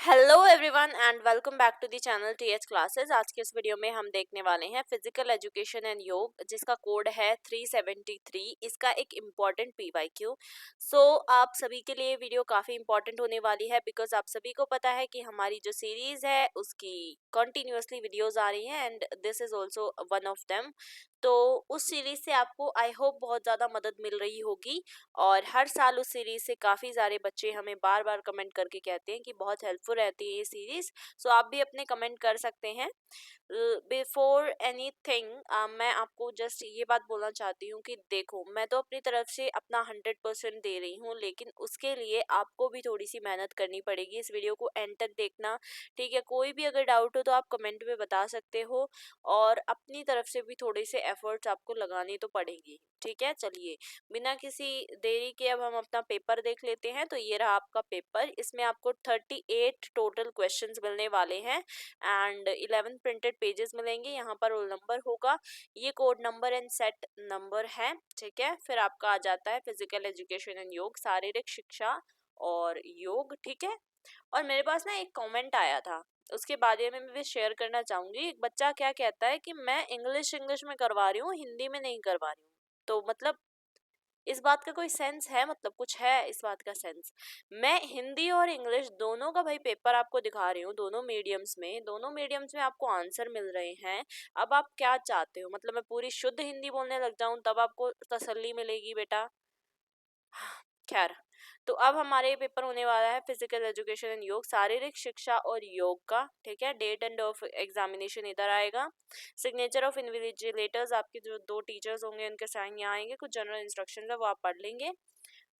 Hello everyone and welcome back to the channel TH classes. आज के इस video में हम देखने वाले हैं फिजिकल एजुकेशन एंड योग, जिसका कोड है 373। इसका एक इम्पॉर्टेंट पीवाईक्यू। सो आप सभी के लिए वीडियो काफ़ी इम्पॉर्टेंट होने वाली है, बिकॉज आप सभी को पता है कि हमारी जो सीरीज़ है उसकी कंटिन्यूअसली वीडियोज़ आ रही हैं and this is also one of them. तो उस सीरीज़ से आपको आई होप बहुत ज़्यादा मदद मिल रही होगी, और हर साल उस सीरीज़ से काफ़ी सारे बच्चे हमें बार बार कमेंट करके कहते हैं कि बहुत हेल्पफुल रहती है ये सीरीज़। सो आप भी अपने कमेंट कर सकते हैं। बिफोर एनीथिंग मैं आपको जस्ट ये बात बोलना चाहती हूँ कि देखो, मैं तो अपनी तरफ से अपना 100% दे रही हूँ, लेकिन उसके लिए आपको भी थोड़ी सी मेहनत करनी पड़ेगी। इस वीडियो को एंड तक देखना, ठीक है। कोई भी अगर डाउट हो तो आप कमेंट में बता सकते हो, और अपनी तरफ से भी थोड़े से एफर्ट्स आपको लगाने तो पड़ेंगे, ठीक है। चलिए, बिना किसी देरी के अब हम अपना पेपर देख लेते हैं। तो ये रहा आपका पेपर। इसमें आपको 38 टोटल क्वेश्चंस मिलने वाले हैं एंड 11 प्रिंटेड पेजेस मिलेंगे। यहाँ पर रोल नंबर होगा, ये code number and set number है, ठीक है। फिर आपका आ जाता है फिजिकल एजुकेशन एंड योग, शारीरिक शिक्षा और योग, ठीक है। और मेरे पास ना एक कमेंट आया था, उसके बारे में मैं भी शेयर करना चाहूंगी। एक बच्चा क्या कहता है कि मैं इंग्लिश इंग्लिश में करवा रही हूँ, हिंदी में नहीं करवा रही हूँ। तो मतलब इस बात का कोई सेंस है? मतलब कुछ है इस बात का सेंस? मैं हिंदी और इंग्लिश दोनों का भाई पेपर आपको दिखा रही हूँ, दोनों मीडियम्स में आपको आंसर मिल रहे हैं। अब आप क्या चाहते हो? मतलब मैं पूरी शुद्ध हिंदी बोलने लग जाऊं तब आपको तसल्ली मिलेगी बेटा? खैर, तो अब हमारे पेपर होने वाला है फिजिकल एजुकेशन एंड योग, शारीरिक शिक्षा और योग का, ठीक है। डेट एंड ऑफ एग्जामिनेशन इधर आएगा। सिग्नेचर ऑफ इन्विजिलेटर्स, आपके जो 2 टीचर्स होंगे उनके साइन यहाँ आएंगे। कुछ जनरल इंस्ट्रक्शंस है वो आप पढ़ लेंगे।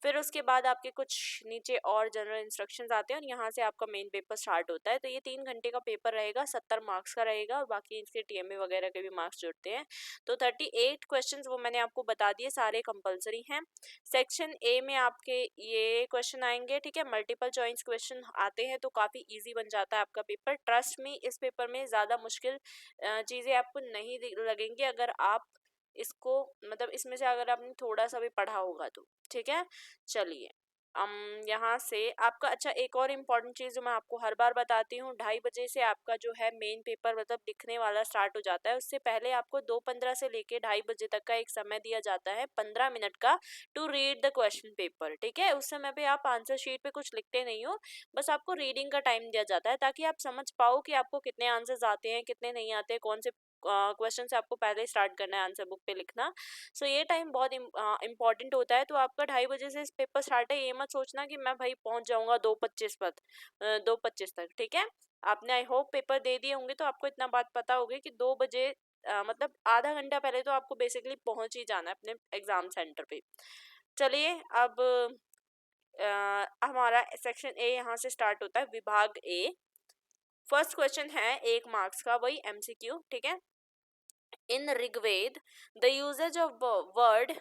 फिर उसके बाद आपके कुछ नीचे और जनरल इंस्ट्रक्शंस आते हैं और यहाँ से आपका मेन पेपर स्टार्ट होता है। तो ये 3 घंटे का पेपर रहेगा, 70 मार्क्स का रहेगा, और बाकी इसके टीएमए वगैरह के भी मार्क्स जुड़ते हैं। तो 38 क्वेश्चंस वो मैंने आपको बता दिए, सारे कंपलसरी हैं। सेक्शन ए में आपके ये क्वेश्चन आएंगे, ठीक है। मल्टीपल चॉइस क्वेश्चन आते हैं तो काफ़ी ईजी बन जाता है आपका पेपर। ट्रस्ट मी, इस पेपर में ज़्यादा मुश्किल चीज़ें आपको नहीं लगेंगी अगर आप इसको, मतलब इसमें से अगर आपने थोड़ा सा भी पढ़ा होगा तो, ठीक है। चलिए, यहाँ से आपका, अच्छा एक और इम्पॉर्टेंट चीज़ जो मैं आपको हर बार बताती हूँ, 2:30 बजे से आपका जो है मेन पेपर मतलब लिखने वाला स्टार्ट हो जाता है। उससे पहले आपको 2:15 से लेके 2:30 बजे तक का एक समय दिया जाता है, 15 मिनट का, to read the question paper, ठीक है। उस समय पे आप आंसर शीट पे कुछ लिखते नहीं हो, बस आपको रीडिंग का टाइम दिया जाता है ताकि आप समझ पाओ कि आपको कितने आंसर्स आते हैं, कितने नहीं आते, कौन से क्वेश्चन से आपको पहले स्टार्ट करना है आंसर बुक पे लिखना। सो ये टाइम बहुत इंपॉर्टेंट होता है। तो आपका 2:30 बजे से इस पेपर स्टार्ट है, ये मत सोचना कि मैं भाई पहुंच जाऊंगा 2:25 पर, 2:25 तक, ठीक है। आपने आई होप पेपर दे दिए होंगे तो आपको इतना बात पता होगी कि 2 बजे मतलब आधा घंटा पहले तो आपको बेसिकली पहुंच ही जाना है अपने एग्जाम सेंटर पे। चलिए, अब हमारा सेक्शन ए यहाँ से स्टार्ट होता है, विभाग ए। फर्स्ट क्वेश्चन है 1 मार्क्स का, वही एमसीक्यू, ठीक है। In Rigveda the uses of word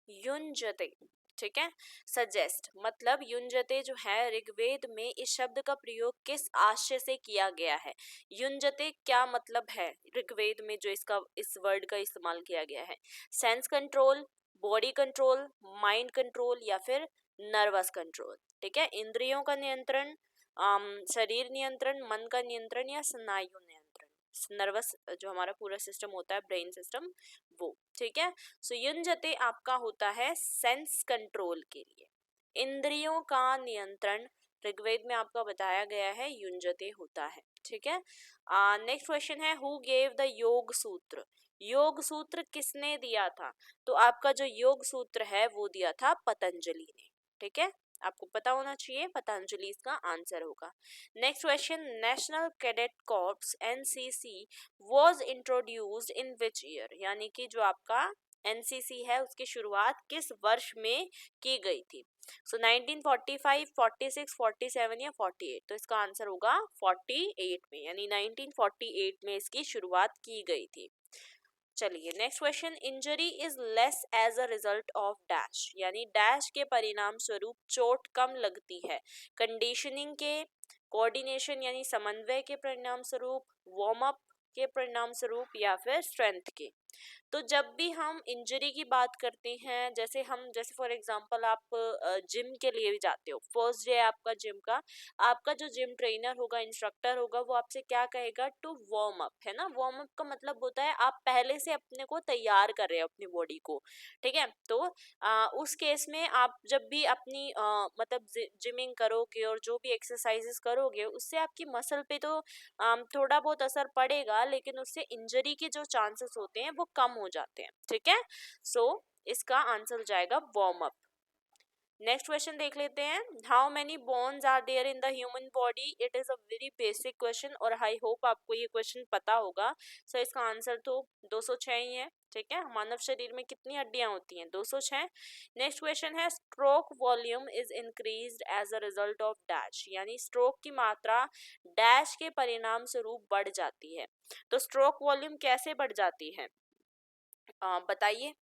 युंजते, ठीक है, सजेस्ट, मतलब युंजते जो है ऋग्वेद में, इस शब्द का प्रयोग किस आशय से किया गया है? युंजते क्या मतलब है ऋग्वेद में जो इसका, इस वर्ड का इस्तेमाल किया गया है? Sense control, body control, mind control, या फिर नर्वस कंट्रोल, ठीक है। इंद्रियों का नियंत्रण, शरीर नियंत्रण, मन का नियंत्रण, या स्नायु नियंत्रण, नर्वस जो हमारा पूरा सिस्टम होता है, ब्रेन सिस्टम, वो, ठीक है। सो युंजते आपका होता है सेंस कंट्रोल के लिए। इंद्रियों का नियंत्रण ऋग्वेद में आपका बताया गया है, युंजते होता है, ठीक है। नेक्स्ट क्वेश्चन है, हु गेव द योग सूत्र? योग सूत्र किसने दिया था? तो आपका जो योग सूत्र है वो दिया था पतंजलि ने, ठीक है। आपको पता होना चाहिए, पतंजलि इसका आंसर होगा। Next question, national cadet corps NCC was introduced in which year? यानी कि जो आपका एनसीसी है उसकी शुरुआत किस वर्ष में की गई थी? सो 1945, 46, 47 या 48? तो इसका आंसर होगा 48 में, यानी 1948 में इसकी शुरुआत की गई थी। चलिए, next question, injury is less as a result of dash, यानी डैश के परिणाम स्वरूप चोट कम लगती है? कंडीशनिंग के, कोऑर्डिनेशन यानी समन्वय के परिणाम स्वरूप, वार्म अप के परिणाम स्वरूप, या फिर स्ट्रेंथ के? तो जब भी हम इंजरी की बात करते हैं, जैसे फॉर एग्जांपल आप जिम के लिए भी जाते हो, फर्स्ट डे आपका जिम का, आपका जो जिम ट्रेनर होगा, इंस्ट्रक्टर होगा, वो आपसे क्या कहेगा, टू वार्म अप, है ना। वार्म अप का मतलब होता है आप पहले से अपने को तैयार कर रहे हो, अपनी बॉडी को, ठीक है। तो उस केस में आप जब भी अपनी मतलब जिमिंग करोगे और जो भी एक्सरसाइजेस करोगे, उससे आपकी मसल पे तो थोड़ा बहुत असर पड़ेगा, लेकिन उससे इंजरी के जो चांसेस होते हैं वो कम हो जाते हैं, ठीक है। सो इसका आंसर हो जाएगा वार्म अप। नेक्स्ट क्वेश्चन देख लेते हैं, how many bones are there in the human body. It is a very basic question और आई होप आपको ये क्वेश्चन पता होगा। सो इसका आंसर तो 206 ही है, ठीक है। मानव शरीर में कितनी हड्डियां होती हैं, 206। नेक्स्ट क्वेश्चन है, stroke volume is increased as a result of dash, यानी स्ट्रोक की मात्रा डैश के परिणाम स्वरूप बढ़ जाती है। तो स्ट्रोक वॉल्यूम कैसे बढ़ जाती है, बताइए।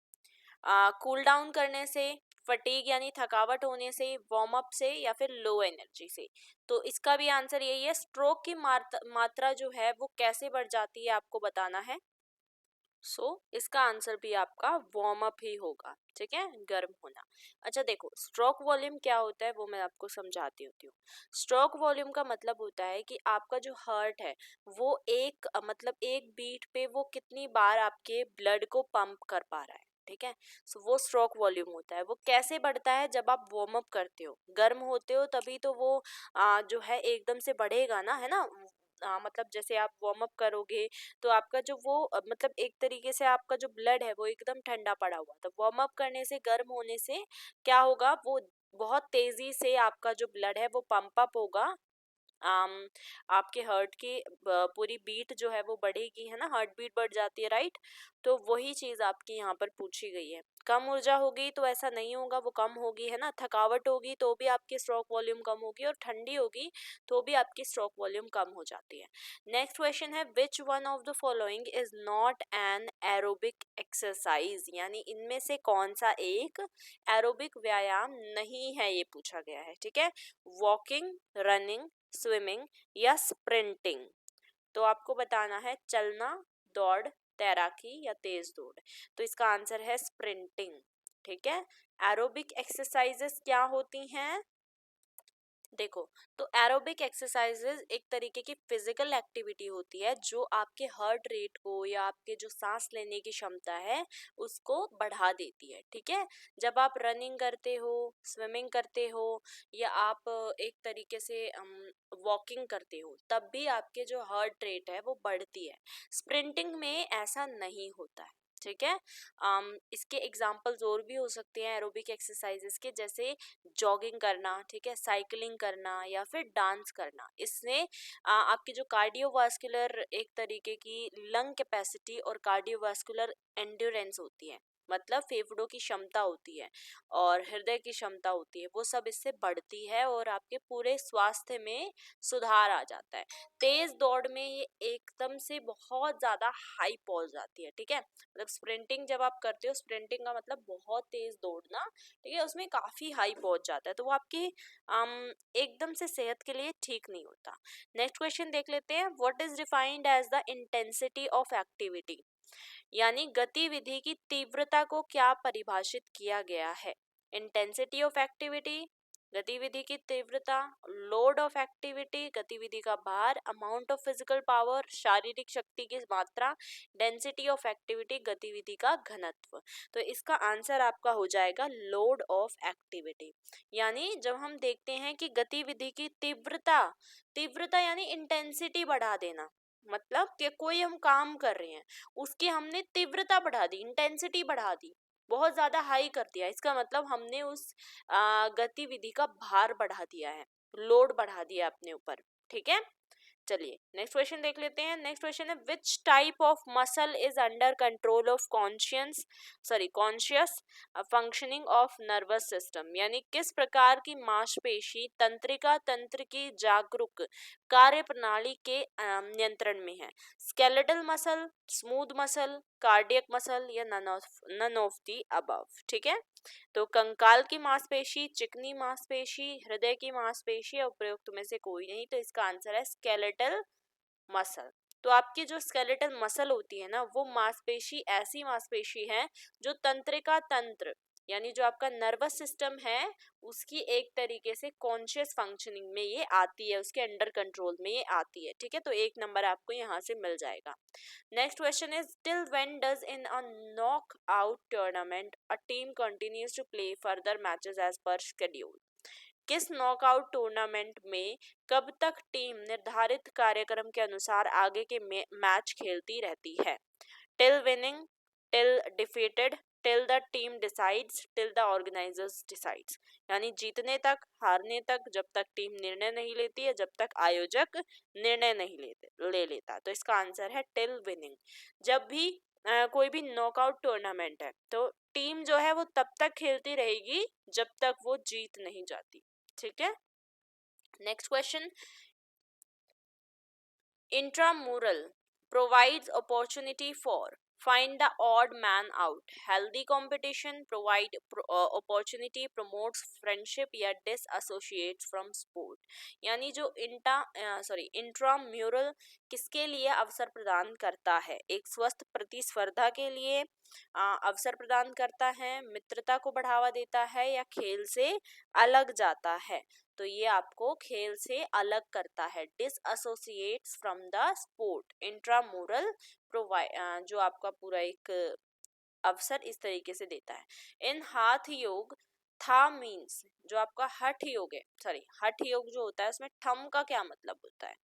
कूल डाउन करने से, फटीग यानी थकावट होने से, वार्म अप से, या फिर लो एनर्जी से। तो इसका भी आंसर यही है, स्ट्रोक की मात्रा जो है वो कैसे बढ़ जाती है आपको बताना है। सो इसका आंसर भी आपका वार्म अप ही होगा, ठीक है, गर्म होना। अच्छा देखो, स्ट्रोक वॉल्यूम क्या होता है वो मैं आपको समझाती होती हूँ। स्ट्रोक वॉल्यूम का मतलब होता है कि आपका जो हार्ट है वो मतलब एक बीट पे वो कितनी बार आपके ब्लड को पंप कर पा रहा है, ठीक है। सो वो स्ट्रोक वॉल्यूम होता है। वो कैसे बढ़ता है, जब आप वार्म अप करते हो, गर्म होते हो, तभी तो वो जो है एकदम से बढ़ेगा ना, है ना। मतलब जैसे आप वार्म अप करोगे तो आपका जो वो मतलब एक तरीके से आपका जो ब्लड है वो एकदम ठंडा पड़ा हुआ, तो वार्म अप करने से, गर्म होने से क्या होगा, वो बहुत तेजी से आपका जो ब्लड है वो पंप अप होगा। आम, आपके हार्ट की पूरी बीट जो है वो बढ़ेगी, है ना, हार्ट बीट बढ़ जाती है, राइट। तो वही चीज आपकी यहाँ पर पूछी गई है। कम ऊर्जा होगी तो ऐसा नहीं होगा, वो कम होगी, है ना। थकावट होगी तो भी आपकी स्ट्रोक वॉल्यूम कम होगी, और ठंडी होगी तो भी आपकी स्ट्रोक वॉल्यूम कम हो जाती है। नेक्स्ट क्वेश्चन है, which one of the following is not an aerobic exercise, यानी इनमें से कौन सा एक एरोबिक व्यायाम नहीं है, ये पूछा गया है, ठीक है। वॉकिंग, रनिंग, स्विमिंग या स्प्रिंटिंग। तो आपको बताना है चलना, दौड़, तैराकी या तेज दौड़। तो इसका आंसर है स्प्रिंटिंग, ठीक है। एरोबिक एक्सरसाइजेस क्या होती हैं, देखो, तो एरोबिक एक्सरसाइजेज एक तरीके की फिजिकल एक्टिविटी होती है जो आपके हार्ट रेट को या आपके जो सांस लेने की क्षमता है उसको बढ़ा देती है, ठीक है। जब आप रनिंग करते हो, स्विमिंग करते हो, या आप एक तरीके से वॉकिंग करते हो, तब भी आपके जो हार्ट रेट है वो बढ़ती है। स्प्रिंटिंग में ऐसा नहीं होता है, ठीक है। इसके एग्जाम्पल्स और भी हो सकते हैं एरोबिक एक्सरसाइजेस के, जैसे जॉगिंग करना, ठीक है, साइकिलिंग करना या फिर डांस करना। इसने आपकी जो कार्डियोवास्कुलर एक तरीके की लंग कैपेसिटी और कार्डियोवास्कुलर एंड्योरेंस होती है, मतलब फेफड़ों की क्षमता होती है और हृदय की क्षमता होती है, वो सब इससे बढ़ती है और आपके पूरे स्वास्थ्य में सुधार आ जाता है। तेज दौड़ में ये एकदम से बहुत ज्यादा हाई पहुंच जाती है, ठीक है। मतलब स्प्रिंटिंग जब आप करते हो, स्प्रिंटिंग का मतलब बहुत तेज दौड़ना, ठीक है, उसमें काफी हाई पहुंच जाता है, तो वो आपकी एकदम से सेहत के लिए ठीक नहीं होता। नेक्स्ट क्वेश्चन देख लेते हैं, what is defined as the intensity of activity, यानी गतिविधि की तीव्रता को क्या परिभाषित किया गया है। इंटेंसिटी ऑफ एक्टिविटी, गतिविधि की तीव्रता, लोड ऑफ एक्टिविटी, गतिविधि का भार, अमाउंट ऑफ फिजिकल पावर, शारीरिक शक्ति की मात्रा, डेंसिटी ऑफ एक्टिविटी, गतिविधि का घनत्व। तो इसका आंसर आपका हो जाएगा लोड ऑफ एक्टिविटी। यानी जब हम देखते हैं कि गतिविधि की तीव्रता, तीव्रता यानी इंटेंसिटी बढ़ा देना, मतलब कि कोई हम काम कर रहे हैं, उसकी हमने तीव्रता बढ़ा दी, इंटेंसिटी बढ़ा दी, बहुत ज्यादा हाई कर दिया, इसका मतलब हमने उस गतिविधि का भार बढ़ा दिया है, लोड बढ़ा दिया अपने ऊपर, ठीक है। चलिए नेक्स्ट क्वेश्चन देख लेते हैं। नेक्स्ट क्वेश्चन है, which type of muscle is under control of conscious functioning of nervous system, यानी किस प्रकार की मांसपेशी तंत्रिका तंत्र की जागरूक कार्य प्रणाली के नियंत्रण में है। Skeletal muscle, smooth muscle, cardiac muscle या नन ऑफ दी अबव, ठीक है। तो कंकाल की मांसपेशी, चिकनी मांसपेशी, हृदय की मांसपेशी और उपयुक्त में से कोई नहीं, तो इसका आंसर है स्केलेटल मसल। तो आपकी जो स्केलेटल मसल होती है ना, वो मांसपेशी ऐसी मांसपेशी है जो तंत्रिका तंत्र यानी जो आपका नर्वस सिस्टम है उसकी एक तरीके से कॉन्शियस फंक्शनिंग में ये आती है, उसके अंडर कंट्रोल में ये आती है, ठीक है। तो 1 नंबर आपको यहाँ से मिल जाएगा। Next question is till when does in a knock out tournament a team continues to play further matches as per schedule. किस नॉकआउट टूर्नामेंट में कब तक टीम निर्धारित कार्यक्रम के अनुसार आगे के मैच खेलती रहती है? Till winning, till defeated, till the team decides, till the organisers decides. यानी जीतने तक, हारने तक, जब तक टीम निर्णय नहीं लेती है, जब तक आयोजक निर्णय नहीं ले लेता। तो इसका आंसर है टिल विनिंग। जब भी कोई भी नॉकआउट टूर्नामेंट है तो टीम जो है वो तब तक खेलती रहेगी जब तक वो जीत नहीं जाती, ठीक है। Next question, intramural provides opportunity for find the odd man out, healthy competition, provide opportunity, promotes friendship या disassociates from sport। यानी जो इंट्राम्यूरल किसके लिए अवसर प्रदान करता है? एक स्वस्थ प्रतिस्पर्धा के लिए अवसर प्रदान करता है, मित्रता को बढ़ावा देता है, या खेल से अलग जाता है? तो ये आपको खेल से अलग करता है, डिसएसोसिएट्स फ्रॉम द स्पोर्ट। इंट्रामुरल जो आपका पूरा एक अवसर इस तरीके से देता है। इन हाथ योग था मीन्स जो आपका हठ योग है, हठ योग जो होता है उसमें ठम का क्या मतलब होता है?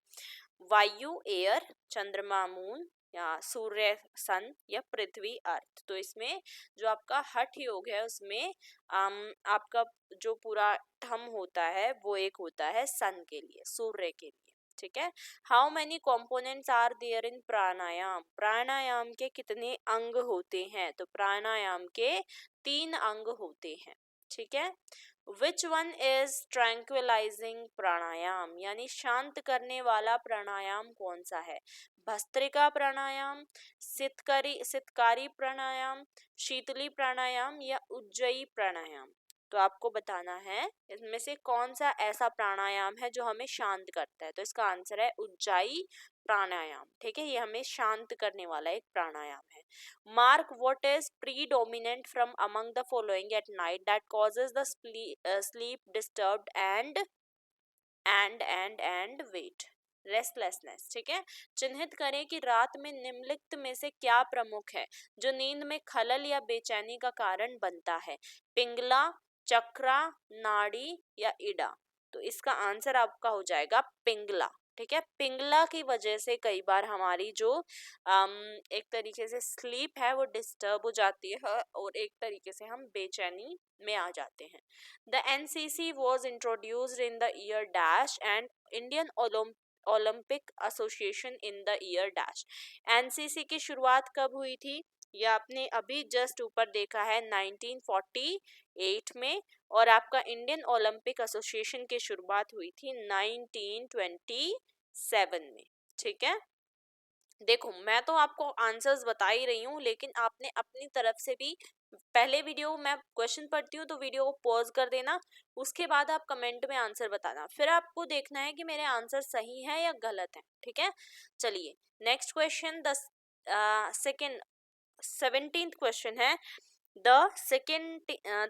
वायु एयर, चंद्रमा मून, या सूर्य सन, या पृथ्वी अर्थ। तो इसमें जो आपका हठ योग है उसमें आपका जो पूरा ठम होता है वो एक होता है सन के लिए, सूर्य के लिए, ठीक है। How many components are there in pranayama? प्राणायाम के कितने अंग होते हैं? तो प्राणायाम के 3 अंग होते हैं, ठीक है। विच वन इज ट्रैंक्विलाइजिंग प्राणायाम? यानी शांत करने वाला प्राणायाम कौन सा है? भस्त्रिका प्राणायाम, सितकारी प्राणायाम, शीतली प्राणायाम, या उज्जयी प्राणायाम। तो आपको बताना है इसमें से कौन सा ऐसा प्राणायाम है जो हमें शांत करता है। तो इसका आंसर है उज्जयी प्राणायाम, ठीक है। ये हमें शांत करने वाला एक प्राणायाम है। Mark what is predominant from among the following at night that causes the sleep disturbed and wet restlessness, ठीक है। चिन्हित करें कि रात में निम्नलिखित में से क्या प्रमुख है जो नींद में खलल या बेचैनी का कारण बनता है? पिंगला, चक्रा, नाड़ी, या इडा। तो इसका आंसर आपका हो जाएगा पिंगला, ठीक है। पिंगला की वजह से कई बार हमारी जो एक तरीके से स्लीप है वो डिस्टर्ब हो जाती है और एक तरीके से हम बेचैनी में आ जाते हैं। The NCC was introduced in the year dash and Indian Olympic association in the year dash. NCC की शुरुआत कब हुई थी? ये आपने अभी जस्ट ऊपर देखा है 1948 में, और आपका इंडियन ओलंपिक एसोसिएशन की शुरुआत हुई थी 1927 में, ठीक है। देखो मैं तो आपको आंसर्स बता ही रही हूँ, लेकिन आपने अपनी तरफ से भी पहले वीडियो मैं क्वेश्चन पढ़ती हूँ तो वीडियो को पॉज कर देना, उसके बाद आप कमेंट में आंसर बताना, फिर आपको देखना है कि मेरे आंसर सही है या गलत है, ठीक है। चलिए next question, the second 17th question है, the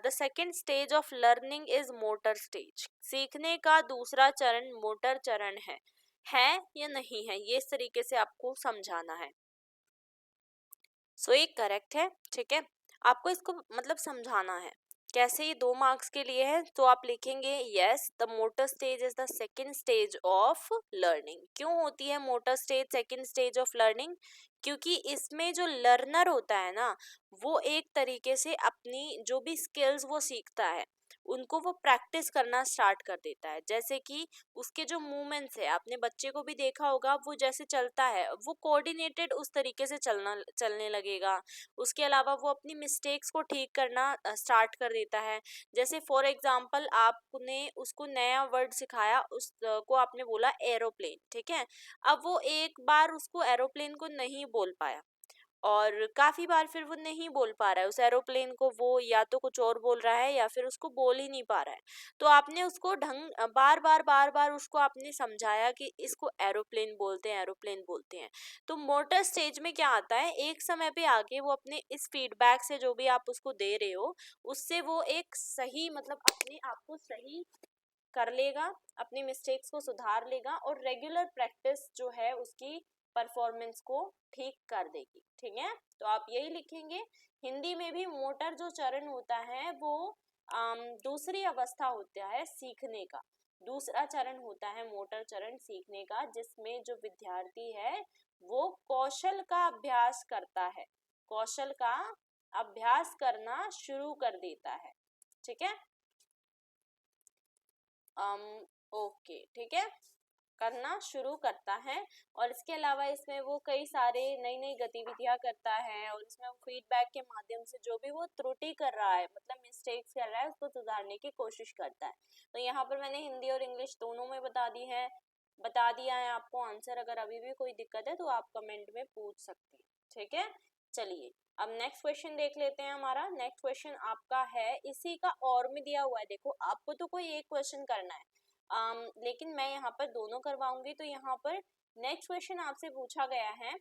second stage of learning is motor stage. सीखने का दूसरा चरण मोटर चरण है या नहीं है? ये इस तरीके से आपको समझाना है। सो ये करेक्ट है, ठीक है। आपको इसको मतलब समझाना है कैसे। ये 2 मार्क्स के लिए है, तो आप लिखेंगे yes the motor stage is the second stage of learning. क्यों होती है motor stage second stage of learning? क्योंकि इसमें जो लर्नर होता है ना, वो एक तरीके से अपनी जो भी स्किल्स वो सीखता है उनको वो प्रैक्टिस करना स्टार्ट कर देता है। जैसे कि उसके जो मूवमेंट्स है, आपने बच्चे को भी देखा होगा, वो जैसे चलता है वो कोऑर्डिनेटेड उस तरीके से चलने लगेगा। उसके अलावा वो अपनी मिस्टेक्स को ठीक करना स्टार्ट कर देता है। जैसे फॉर एग्जांपल आपने उसको नया वर्ड सिखाया, उसको आपने बोला एरोप्लेन, ठीक है। अब वो एक बार उसको एरोप्लेन को नहीं बोल पाया, और काफी बार फिर वो नहीं बोल पा रहा है उस एरोप्लेन को, वो या तो कुछ और बोल रहा है या फिर उसको बोल ही नहीं पा रहा है। तो आपने उसको बार बार उसको आपने समझाया कि इसको एरोप्लेन बोलते हैं, एरोप्लेन बोलते हैं। तो मोटर स्टेज में क्या आता है, एक समय पे आगे वो अपने इस फीडबैक से, जो भी आप उसको दे रहे हो उससे वो एक सही मतलब अपने आप को सही कर लेगा, अपनी मिस्टेक्स को सुधार लेगा और रेगुलर प्रैक्टिस जो है उसकी परफॉर्मेंस को ठीक कर देगी। ठीक है, तो आप यही लिखेंगे। हिंदी में भी मोटर जो चरण होता है वो दूसरी अवस्था होता है सीखने का, दूसरा चरण होता है मोटर चरण सीखने का, जिसमें जो विद्यार्थी है वो कौशल का अभ्यास करता है, कौशल का अभ्यास करना शुरू कर देता है। ठीक है, ओके, ठीक है, करना शुरू करता है। और इसके अलावा इसमें वो कई सारे नई नई गतिविधियां करता है और इसमें वो फीडबैक के माध्यम से जो भी वो त्रुटि कर रहा है, मतलब मिस्टेक्स कर रहा है, उसको सुधारने की कोशिश करता है। तो यहाँ पर मैंने हिंदी और इंग्लिश दोनों में बता दिया है आपको आंसर। अगर अभी भी कोई दिक्कत है तो आप कमेंट में पूछ सकते हैं। ठीक है, चलिए अब नेक्स्ट क्वेश्चन देख लेते हैं। हमारा नेक्स्ट क्वेश्चन आपका है, इसी का और में दिया हुआ है। देखो आपको तो कोई एक क्वेश्चन करना है, लेकिन मैं यहाँ पर दोनों करवाऊंगी। तो यहाँ पर नेक्स्ट क्वेश्चन आपसे पूछा गया है,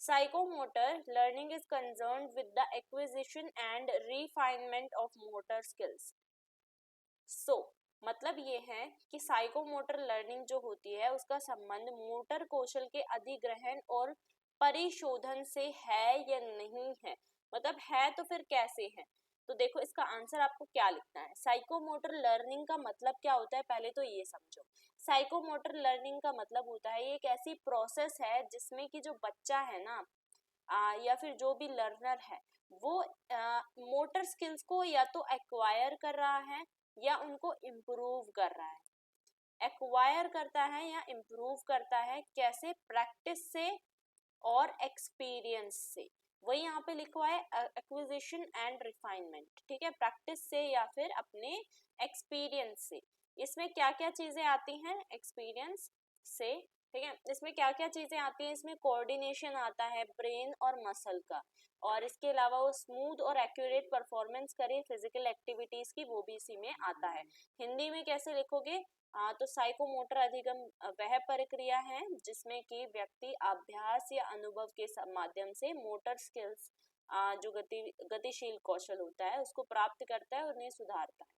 psychomotor learning is concerned with the acquisition and refinement of motor skills. So मतलब ये है कि साइकोमोटर लर्निंग जो होती है उसका संबंध मोटर कौशल के अधिग्रहण और परिशोधन से है या नहीं है। मतलब है तो फिर कैसे है। तो देखो इसका आंसर आपको क्या लिखना है। साइकोमोटर लर्निंग का मतलब क्या होता है, पहले तो ये समझो। साइकोमोटर लर्निंग का मतलब होता है ये एक ऐसी प्रोसेस है जिसमें कि जो बच्चा है ना या फिर जो भी लर्नर है वो मोटर स्किल्स को या तो एक्वायर कर रहा है या उनको इम्प्रूव कर रहा है। एक्वायर करता है या इम्प्रूव करता है कैसे, प्रैक्टिस से और एक्सपीरियंस से। वही यहाँ पे लिखा है एक्विजिशन एंड रिफाइनमेंट। ठीक है, प्रैक्टिस से या फिर अपने एक्सपीरियंस से। इसमें क्या क्या चीजें आती हैं एक्सपीरियंस से। ठीक है, इसमें क्या क्या चीजें आती हैं, इसमें कोऑर्डिनेशन आता है ब्रेन और मसल का, और इसके अलावा वो स्मूथ और एक्यूरेट परफॉर्मेंस करे फिजिकल एक्टिविटीज की, वो भी इसी में आता है। हिंदी में कैसे लिखोगे, तो साइकोमोटर अधिगम वह प्रक्रिया है जिसमें कि व्यक्ति अभ्यास या अनुभव के माध्यम से मोटर स्किल्स जो गतिशील कौशल होता है उसको प्राप्त करता है और उन्हें सुधारता है।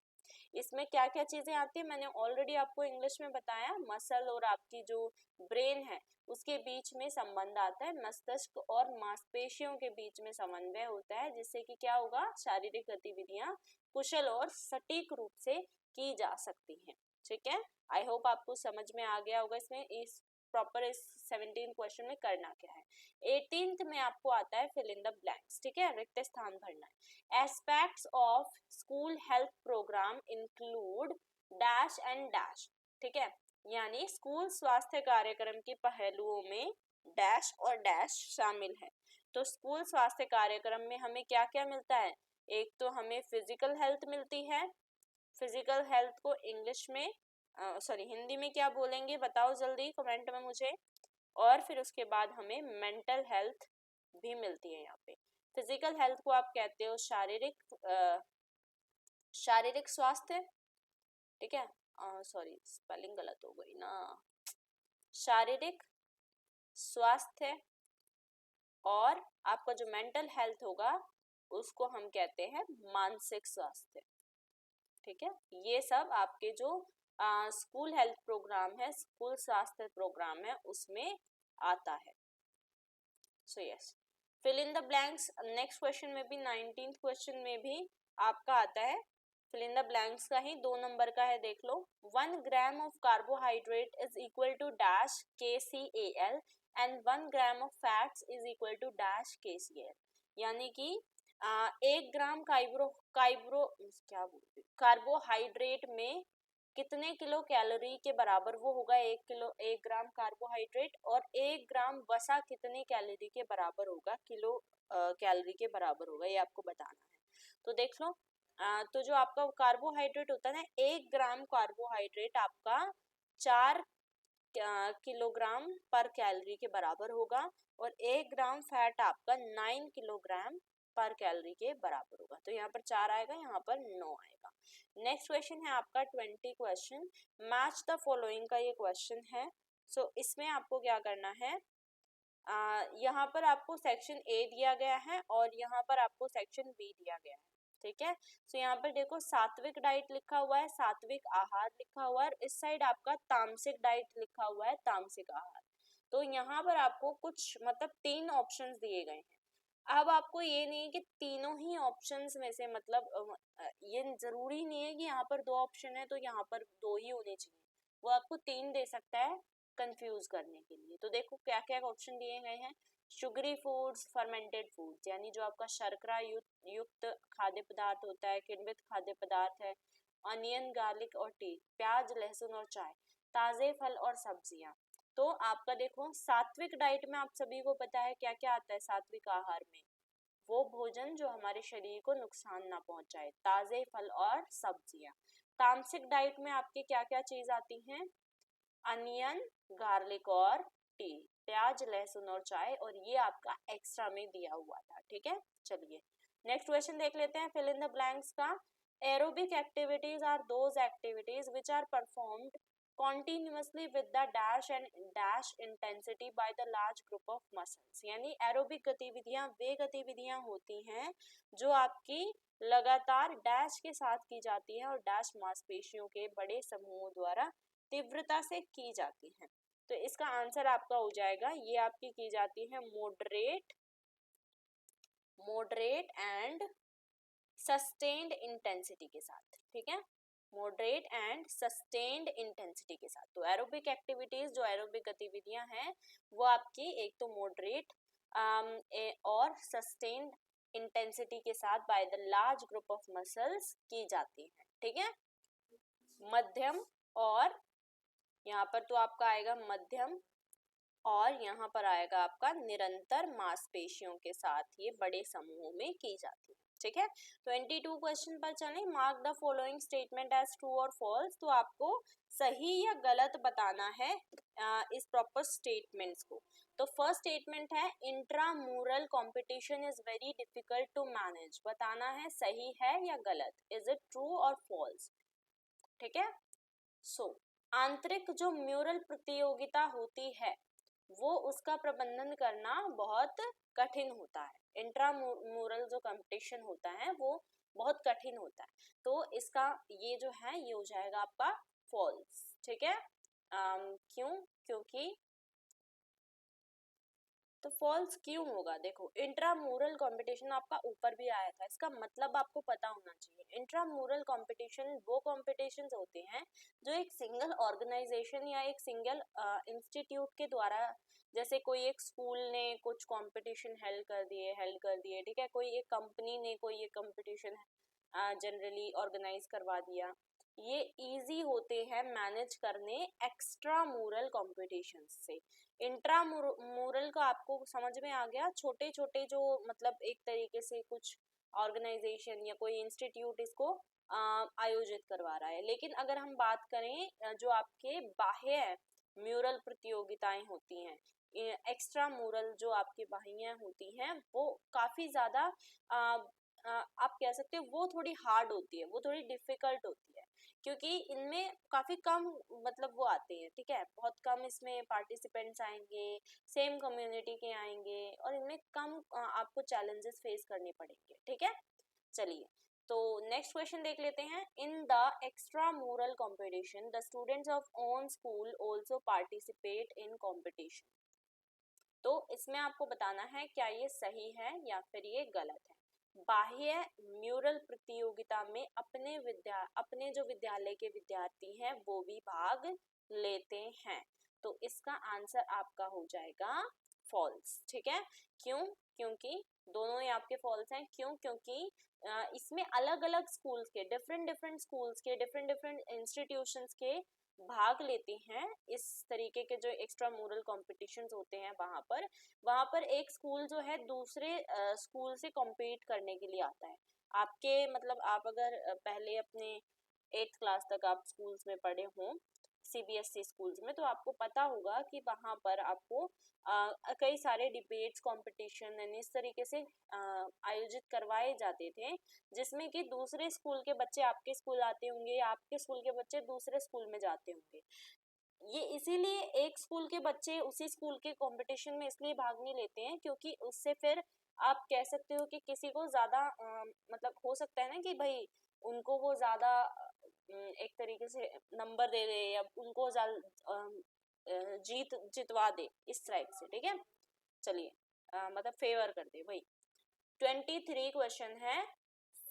इसमें क्या क्या चीजें आती है मैंने ऑलरेडी आपको इंग्लिश में बताया। मसल और आपकी जो ब्रेन है उसके बीच में संबंध आता है, मस्तिष्क और मांसपेशियों के बीच में समन्वय होता है, जिससे कि क्या होगा, शारीरिक गतिविधियां कुशल और सटीक रूप से की जा सकती हैं। ठीक है, आई होप आपको समझ में आ गया होगा इसमें इस प्रॉपर इस 17 क्वेश्चन में करना क्या है। 18th में आपको आता है फिल इन द ब्लैंक्स। ठीक है, रिक्त स्थान भरना है। Aspects of school health programme include dash and dash. ठीक है, यानी स्कूल स्वास्थ्य कार्यक्रम के पहलुओं में डैश और डैश शामिल है। तो स्कूल स्वास्थ्य कार्यक्रम में हमें क्या क्या मिलता है, एक तो हमें फिजिकल हेल्थ मिलती है। फिजिकल हेल्थ को इंग्लिश में हिंदी में क्या बोलेंगे बताओ जल्दी कमेंट में मुझे। और फिर उसके बाद हमें मेंटल हेल्थ भी मिलती है यहाँ पे। फिजिकल हेल्थ को आप कहते हो शारीरिक स्वास्थ्य। ठीक है, सॉरी स्पेलिंग गलत हो गई ना, शारीरिक स्वास्थ्य। और आपका जो मेंटल हेल्थ होगा उसको हम कहते हैं मानसिक स्वास्थ्य। ठीक है, ये सब आपके जो स्कूल हेल्थ प्रोग्राम है, स्कूल स्वास्थ्य प्रोग्राम है, उसमें आता है। So yes, fill in the blanks. Next question में भी 19th क्वेश्चन में भी आपका आता है फिल इन द ब्लैंक्स का ही 2 नंबर का है, देख लो। 1 gram of carbohydrate is equal to dash KCAL and 1 gram of fats is equal to dash KCAL। यानी कि 1 ग्राम कार्बोहाइड्रेट में कितने किलो कैलोरी के बराबर वो होगा, 1 ग्राम कार्बोहाइड्रेट, और 1 ग्राम वसा कितने कैलोरी के बराबर होगा, किलो कैलोरी के बराबर होगा, ये आपको बताना है। तो देख लो, तो जो आपका कार्बोहाइड्रेट होता है ना, 1 ग्राम कार्बोहाइड्रेट आपका 4 किलोग्राम पर कैलोरी के बराबर होगा। और 1 ग्राम फैट आपका 9 किलोग्राम पर कैलोरी के बराबर होगा। तो यहाँ पर 4 आएगा, यहाँ पर 9 आएगा। नेक्स्ट क्वेश्चन है आपका 20 क्वेश्चन, मैच द फॉलोइंग का ये क्वेश्चन है। सो इसमें आपको क्या करना है, यहाँ पर आपको सेक्शन ए दिया गया है और यहाँ पर आपको सेक्शन बी दिया गया है, ठीक है। सो यहाँ पर देखो सात्विक डाइट लिखा हुआ है, सात्विक आहार लिखा हुआ है, और इस साइड आपका तामसिक डाइट लिखा हुआ है, तामसिक आहार। तो यहाँ पर आपको कुछ मतलब 3 ऑप्शंस दिए गए हैं। अब आपको ये नहीं है कि तीनों ही ऑप्शंस में से मतलब ये जरूरी नहीं है कि यहाँ पर 2 ऑप्शन है तो यहाँ पर 2 ही होने चाहिए, वो आपको 3 दे सकता है कंफ्यूज करने के लिए। तो देखो क्या क्या ऑप्शन दिए गए हैं, शुगरी फूड्स, फर्मेंटेड फूड्स यानी जो आपका शर्करा युक्त खाद्य पदार्थ होता है, किण्वित खाद्य पदार्थ है, अनियन, गार्लिक और टी, प्याज, लहसुन और चाय, ताजे फल और सब्जियां। तो आपका देखो सात्विक डाइट में आप सभी को पता है क्या क्या आता है सात्विक आहार में, वो भोजन जो हमारे शरीर को नुकसान ना पहुंचाए, ताजे फल और सब्जियां। तामसिक डाइट में आपके क्या क्या चीज आती हैं, अनियन, गार्लिक और टी, प्याज, लहसुन और चाय, और ये आपका एक्स्ट्रा में दिया हुआ था, ठीक है। चलिए नेक्स्ट क्वेश्चन देख लेते हैं, फिल इन द ब्लैंक्स का। Aerobic activities are those activities which are performed continuously with the dash and dash intensity by the large group of muscles। यानी एरोबिक गतिविधियां वे गतिविधियां होती हैं जो आपकी लगातार डैश के साथ की जाती है और डैश मांसपेशियों के बड़े समूहों द्वारा तीव्रता से की जाती है। तो इसका आंसर आपका हो जाएगा, ये आपकी की जाती है मॉडरेट एंड सस्टेन्ड इंटेंसिटी के साथ, ठीक है, मॉडरेट एंड सस्टेन्ड इंटेंसिटी के साथ। तो एरोबिक एक्टिविटीज जो एरोबिक गतिविधियां हैं वो आपकी एक तो मॉडरेट और सस्टेन्ड इंटेंसिटी के साथ by the large group of muscles की जाती है, ठीक है। मध्यम, और यहाँ पर तो आपका आएगा मध्यम, और यहाँ पर आएगा आपका निरंतर मांसपेशियों के साथ ये बड़े समूहों में की जाती है, ठीक है। 22 क्वेश्चन पर चलें, mark the following statement as true और फॉल्स। तो आपको सही या गलत बताना है इस प्रॉपर स्टेटमेंट्स को। तो फर्स्ट स्टेटमेंट है intramural competition is very difficult to manage, बताना है सही है या गलत, इज इट ट्रू और फॉल्स, ठीक है। सो आंतरिक जो म्यूरल प्रतियोगिता होती है वो उसका प्रबंधन करना बहुत कठिन होता है, इंट्रामूरल जो कंपटीशन होता है वो बहुत कठिन होता है। तो इसका ये जो है ये हो जाएगा आपका फॉल्स, ठीक है। क्यों, क्योंकि तो फॉल्स क्यों होगा, देखो इंट्रामूरल कंपटीशन आपका ऊपर भी आया था, इसका मतलब आपको पता होना चाहिए। इंट्रामूरल कंपटीशन वो कॉम्पिटिशन्स होते हैं जो एक सिंगल ऑर्गेनाइजेशन या एक सिंगल इंस्टीट्यूट के द्वारा, जैसे कोई एक स्कूल ने कुछ कंपटीशन हेल्ड कर दिए, ठीक है, कोई एक कंपनी ने कोई एक कंपटीशन जनरली ऑर्गेनाइज करवा दिया, ये इजी होते हैं मैनेज करने एक्स्ट्रा मूरल कॉम्पिटिशन से। इंट्रामूरल का आपको समझ में आ गया, छोटे छोटे जो मतलब एक तरीके से कुछ ऑर्गेनाइजेशन या कोई इंस्टीट्यूट इसको आयोजित करवा रहा है। लेकिन अगर हम बात करें जो आपके बाह्य म्यूरल प्रतियोगिताएं होती हैं, एक्स्ट्रा मूरल जो आपकी बाह्य होती हैं वो काफी ज्यादा आप कह सकते हो वो थोड़ी हार्ड होती है, वो थोड़ी डिफिकल्ट होती है, क्योंकि इनमें काफी कम मतलब वो आते हैं, ठीक है, बहुत कम इसमें पार्टिसिपेंट्स आएंगे, सेम कम्युनिटी के आएंगे, और इनमें कम आपको चैलेंजेस फेस करने पड़ेंगे, ठीक है। चलिए तो नेक्स्ट क्वेश्चन देख लेते हैं, in the extra mural competition the students of own school also participate in competition. तो इसमें आपको बताना है क्या ये सही है या फिर ये गलत है। बाह्य म्यूरल प्रतियोगिता में अपने जो विद्यालय के विद्यार्थी हैं वो भी भाग लेते हैं। तो इसका आंसर आपका हो जाएगा फॉल्स, ठीक है। क्यों, क्योंकि दोनों ही आपके फॉल्स हैं। क्यों, क्योंकि इसमें अलग अलग स्कूल्स के डिफरेंट स्कूल्स के डिफरेंट इंस्टीट्यूशंस के भाग लेते हैं इस तरीके के जो एक्स्ट्रा मूरल कॉम्पिटिशन्स होते हैं। वहां पर एक स्कूल जो है दूसरे स्कूल से कॉम्पीट करने के लिए आता है। आपके मतलब आप अगर पहले अपने 8th क्लास तक आप स्कूल्स में पढ़े हों, CBSE स्कूल्स में, तो आपको पता होगा कि वहाँ पर आपको कई सारे डिबेट्स कंपटीशन यानी इस तरीके से आयोजित करवाए जाते थे, जिसमें कि दूसरे स्कूल के बच्चे आपके स्कूल आते होंगे, आपके स्कूल के बच्चे दूसरे स्कूल में जाते होंगे। ये इसीलिए एक स्कूल के बच्चे उसी स्कूल के कंपटीशन में इसलिए भाग नहीं लेते हैं क्योंकि उससे फिर आप कह सकते हो कि किसी को ज्यादा मतलब हो सकता है ना कि भाई उनको वो ज्यादा एक तरीके से नंबर दे दे या उनको जीत जितवा दे इस टाइप से, ठीक है। चलिए मतलब फेवर कर दे भाई। 23 क्वेश्चन है,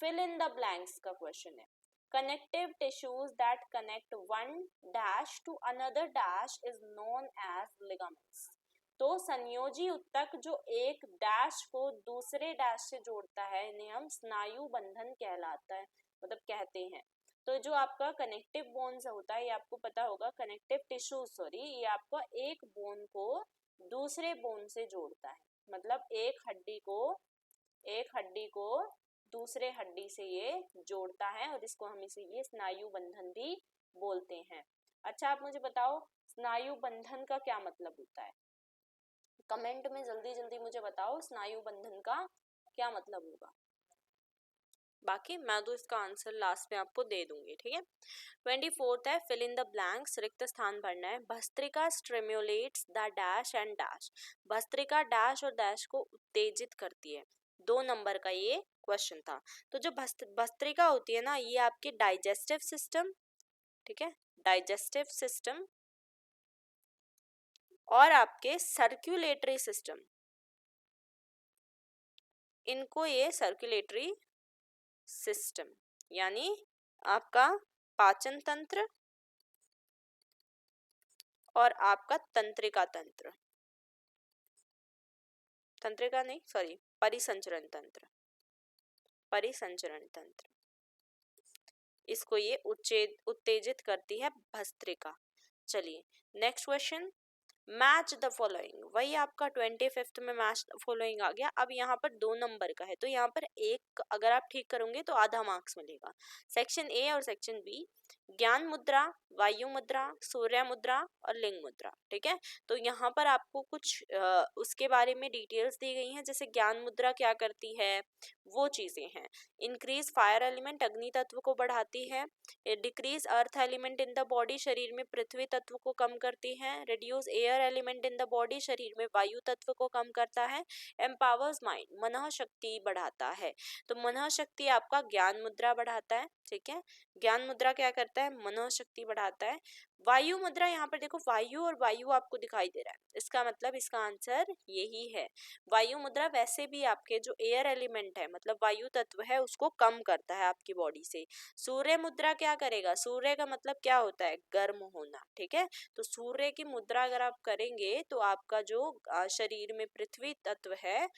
फिल इन द ब्लैंक्स का क्वेश्चन है। Connective tissues that connect one dash to another dash is known as ligaments. तो संयोजी ऊतक जो एक डैश को दूसरे डैश से जोड़ता है इन्हें हम स्नायु बंधन कहलाता है, मतलब कहते हैं। तो जो आपका कनेक्टिव बोन्स होता है, ये आपको पता होगा, कनेक्टिव टिश्यू सॉरी, ये आपका एक बोन को दूसरे बोन से जोड़ता है, मतलब एक हड्डी को दूसरे हड्डी से ये जोड़ता है और इसको हम इसे ये स्नायु बंधन भी बोलते हैं। अच्छा आप मुझे बताओ स्नायु बंधन का क्या मतलब होता है, कमेंट में जल्दी जल्दी मुझे बताओ स्नायु बंधन का क्या मतलब होगा। बाकी मैं तो इसका आंसर लास्ट में आपको दे दूंगी, ठीक है। 24 है, फिल इन द ब्लैंक्स, रिक्त स्थान भरना है। Bhastrika stimulates the dash and dash, bhastrika dash और डैश को उत्तेजित करती है। 2 नंबर का ये क्वेश्चन था। तो जो भस्त्रिका होती है ना, ये आपके डाइजेस्टिव सिस्टम, ठीक है, डाइजेस्टिव सिस्टम और आपके सर्कुलेटरी सिस्टम, इनको ये सर्कुलेटरी सिस्टम यानी आपका पाचन तंत्र और आपका तंत्रिका तंत्र, तंत्रिका नहीं सॉरी परिसंचरण तंत्र, परिसंचरण तंत्र, इसको ये उत्तेजित करती है भस्त्रिका। चलिए next question, match the following, वही आपका 25th में मैच द फॉलोइंग आ गया। अब यहाँ पर 2 नंबर का है, तो यहाँ पर एक अगर आप ठीक करोगे तो आधा मार्क्स मिलेगा। सेक्शन ए और सेक्शन बी, ज्ञान मुद्रा, वायु मुद्रा, सूर्य मुद्रा और लिंग मुद्रा, ठीक है। तो यहाँ पर आपको कुछ उसके बारे में डिटेल्स दी गई हैं, जैसे ज्ञान मुद्रा क्या करती है वो चीजें हैं। इंक्रीज फायर एलिमेंट, अग्नि तत्व को बढ़ाती है। Decrease earth element in the body, शरीर में पृथ्वी तत्व को कम करती है। Reduce air element in the body, शरीर में वायु तत्व को कम करता है। एम्पावर्स माइंड, मनः शक्ति बढ़ाता है। तो मनः शक्ति आपका ज्ञान मुद्रा बढ़ाता है, ठीक है। ज्ञान मुद्रा क्या करता है, मनः शक्ति बढ़ाता है। वायु मुद्रा, यहाँ पर देखो वायु और वायु आपको दिखाई दे रहा है, इसका मतलब इसका आंसर यही है। वायु मुद्रा वैसे भी आपके जो एयर एलिमेंट है मतलब वायु तत्व है उसको कम करता है आपकी बॉडी से। सूर्य मुद्रा क्या करेगा, सूर्य का मतलब क्या होता है, गर्म होना, ठीक है। तो सूर्य की मुद्रा अगर आप करेंगे तो आपका जो शरीर में पृथ्वी तत्व है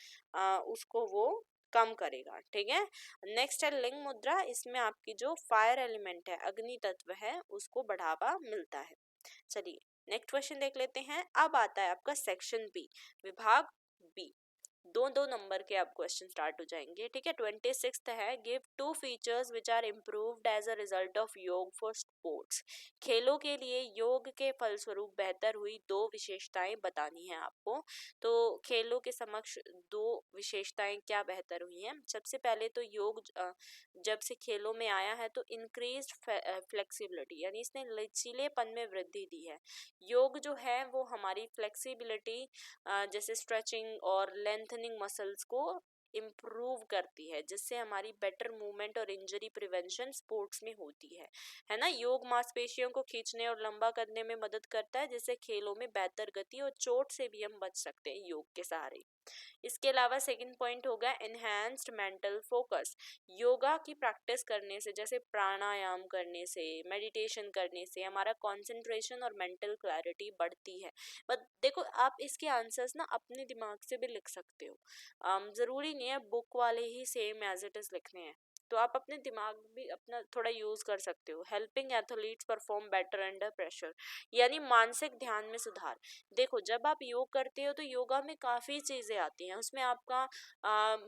उसको वो कम करेगा, ठीक है। नेक्स्ट है लिंग मुद्रा, इसमें आपकी जो फायर एलिमेंट है अग्नि तत्व है उसको बढ़ावा मिलता है। चलिए नेक्स्ट क्वेश्चन देख लेते हैं। अब आता है आपका सेक्शन बी, विभाग बी, 2 नंबर के अब क्वेश्चन स्टार्ट हो जाएंगे, ठीक है। 26 है, give 2 features which are improved as a result of yoga for sports, खेलों के लिए योग के फलस्वरूप बेहतर हुई 2 विशेषताएं बतानी है आपको। तो खेलों के समक्ष 2 विशेषताएं क्या बेहतर हुई हैं। सबसे पहले तो योग जब से खेलों में आया है तो इंक्रीज्ड फ्लेक्सिबिलिटी यानी इसने लचीलेपन में वृद्धि दी है। योग जो है वो हमारी फ्लेक्सिबिलिटी जैसे स्ट्रेचिंग और लेंथनिंग मसल्स को इम्प्रूव करती है, जिससे हमारी बेटर मूवमेंट और इंजरी प्रिवेंशन स्पोर्ट्स में होती है ना। योग मांसपेशियों को खींचने और लंबा करने में मदद करता है, जिससे खेलों में बेहतर गति और चोट से भी हम बच सकते हैं योग के सहारे। इसके अलावा सेकंड पॉइंट होगा एनहांस्ड मेंटल फोकस, योगा की प्रैक्टिस करने से जैसे प्राणायाम करने से, मेडिटेशन करने से हमारा कंसंट्रेशन और मेंटल क्लैरिटी बढ़ती है। बट देखो आप इसके आंसर्स ना अपने दिमाग से भी लिख सकते हो, जरूरी नहीं है बुक वाले ही सेम एज इट इज लिखने हैं, तो आप अपने दिमाग भी अपना थोड़ा यूज कर सकते हो। Helping athletes perform better under pressure, यानी मानसिक ध्यान में सुधार। देखो जब आप योग करते हो तो योगा में काफी चीजें आती हैं, उसमें आपका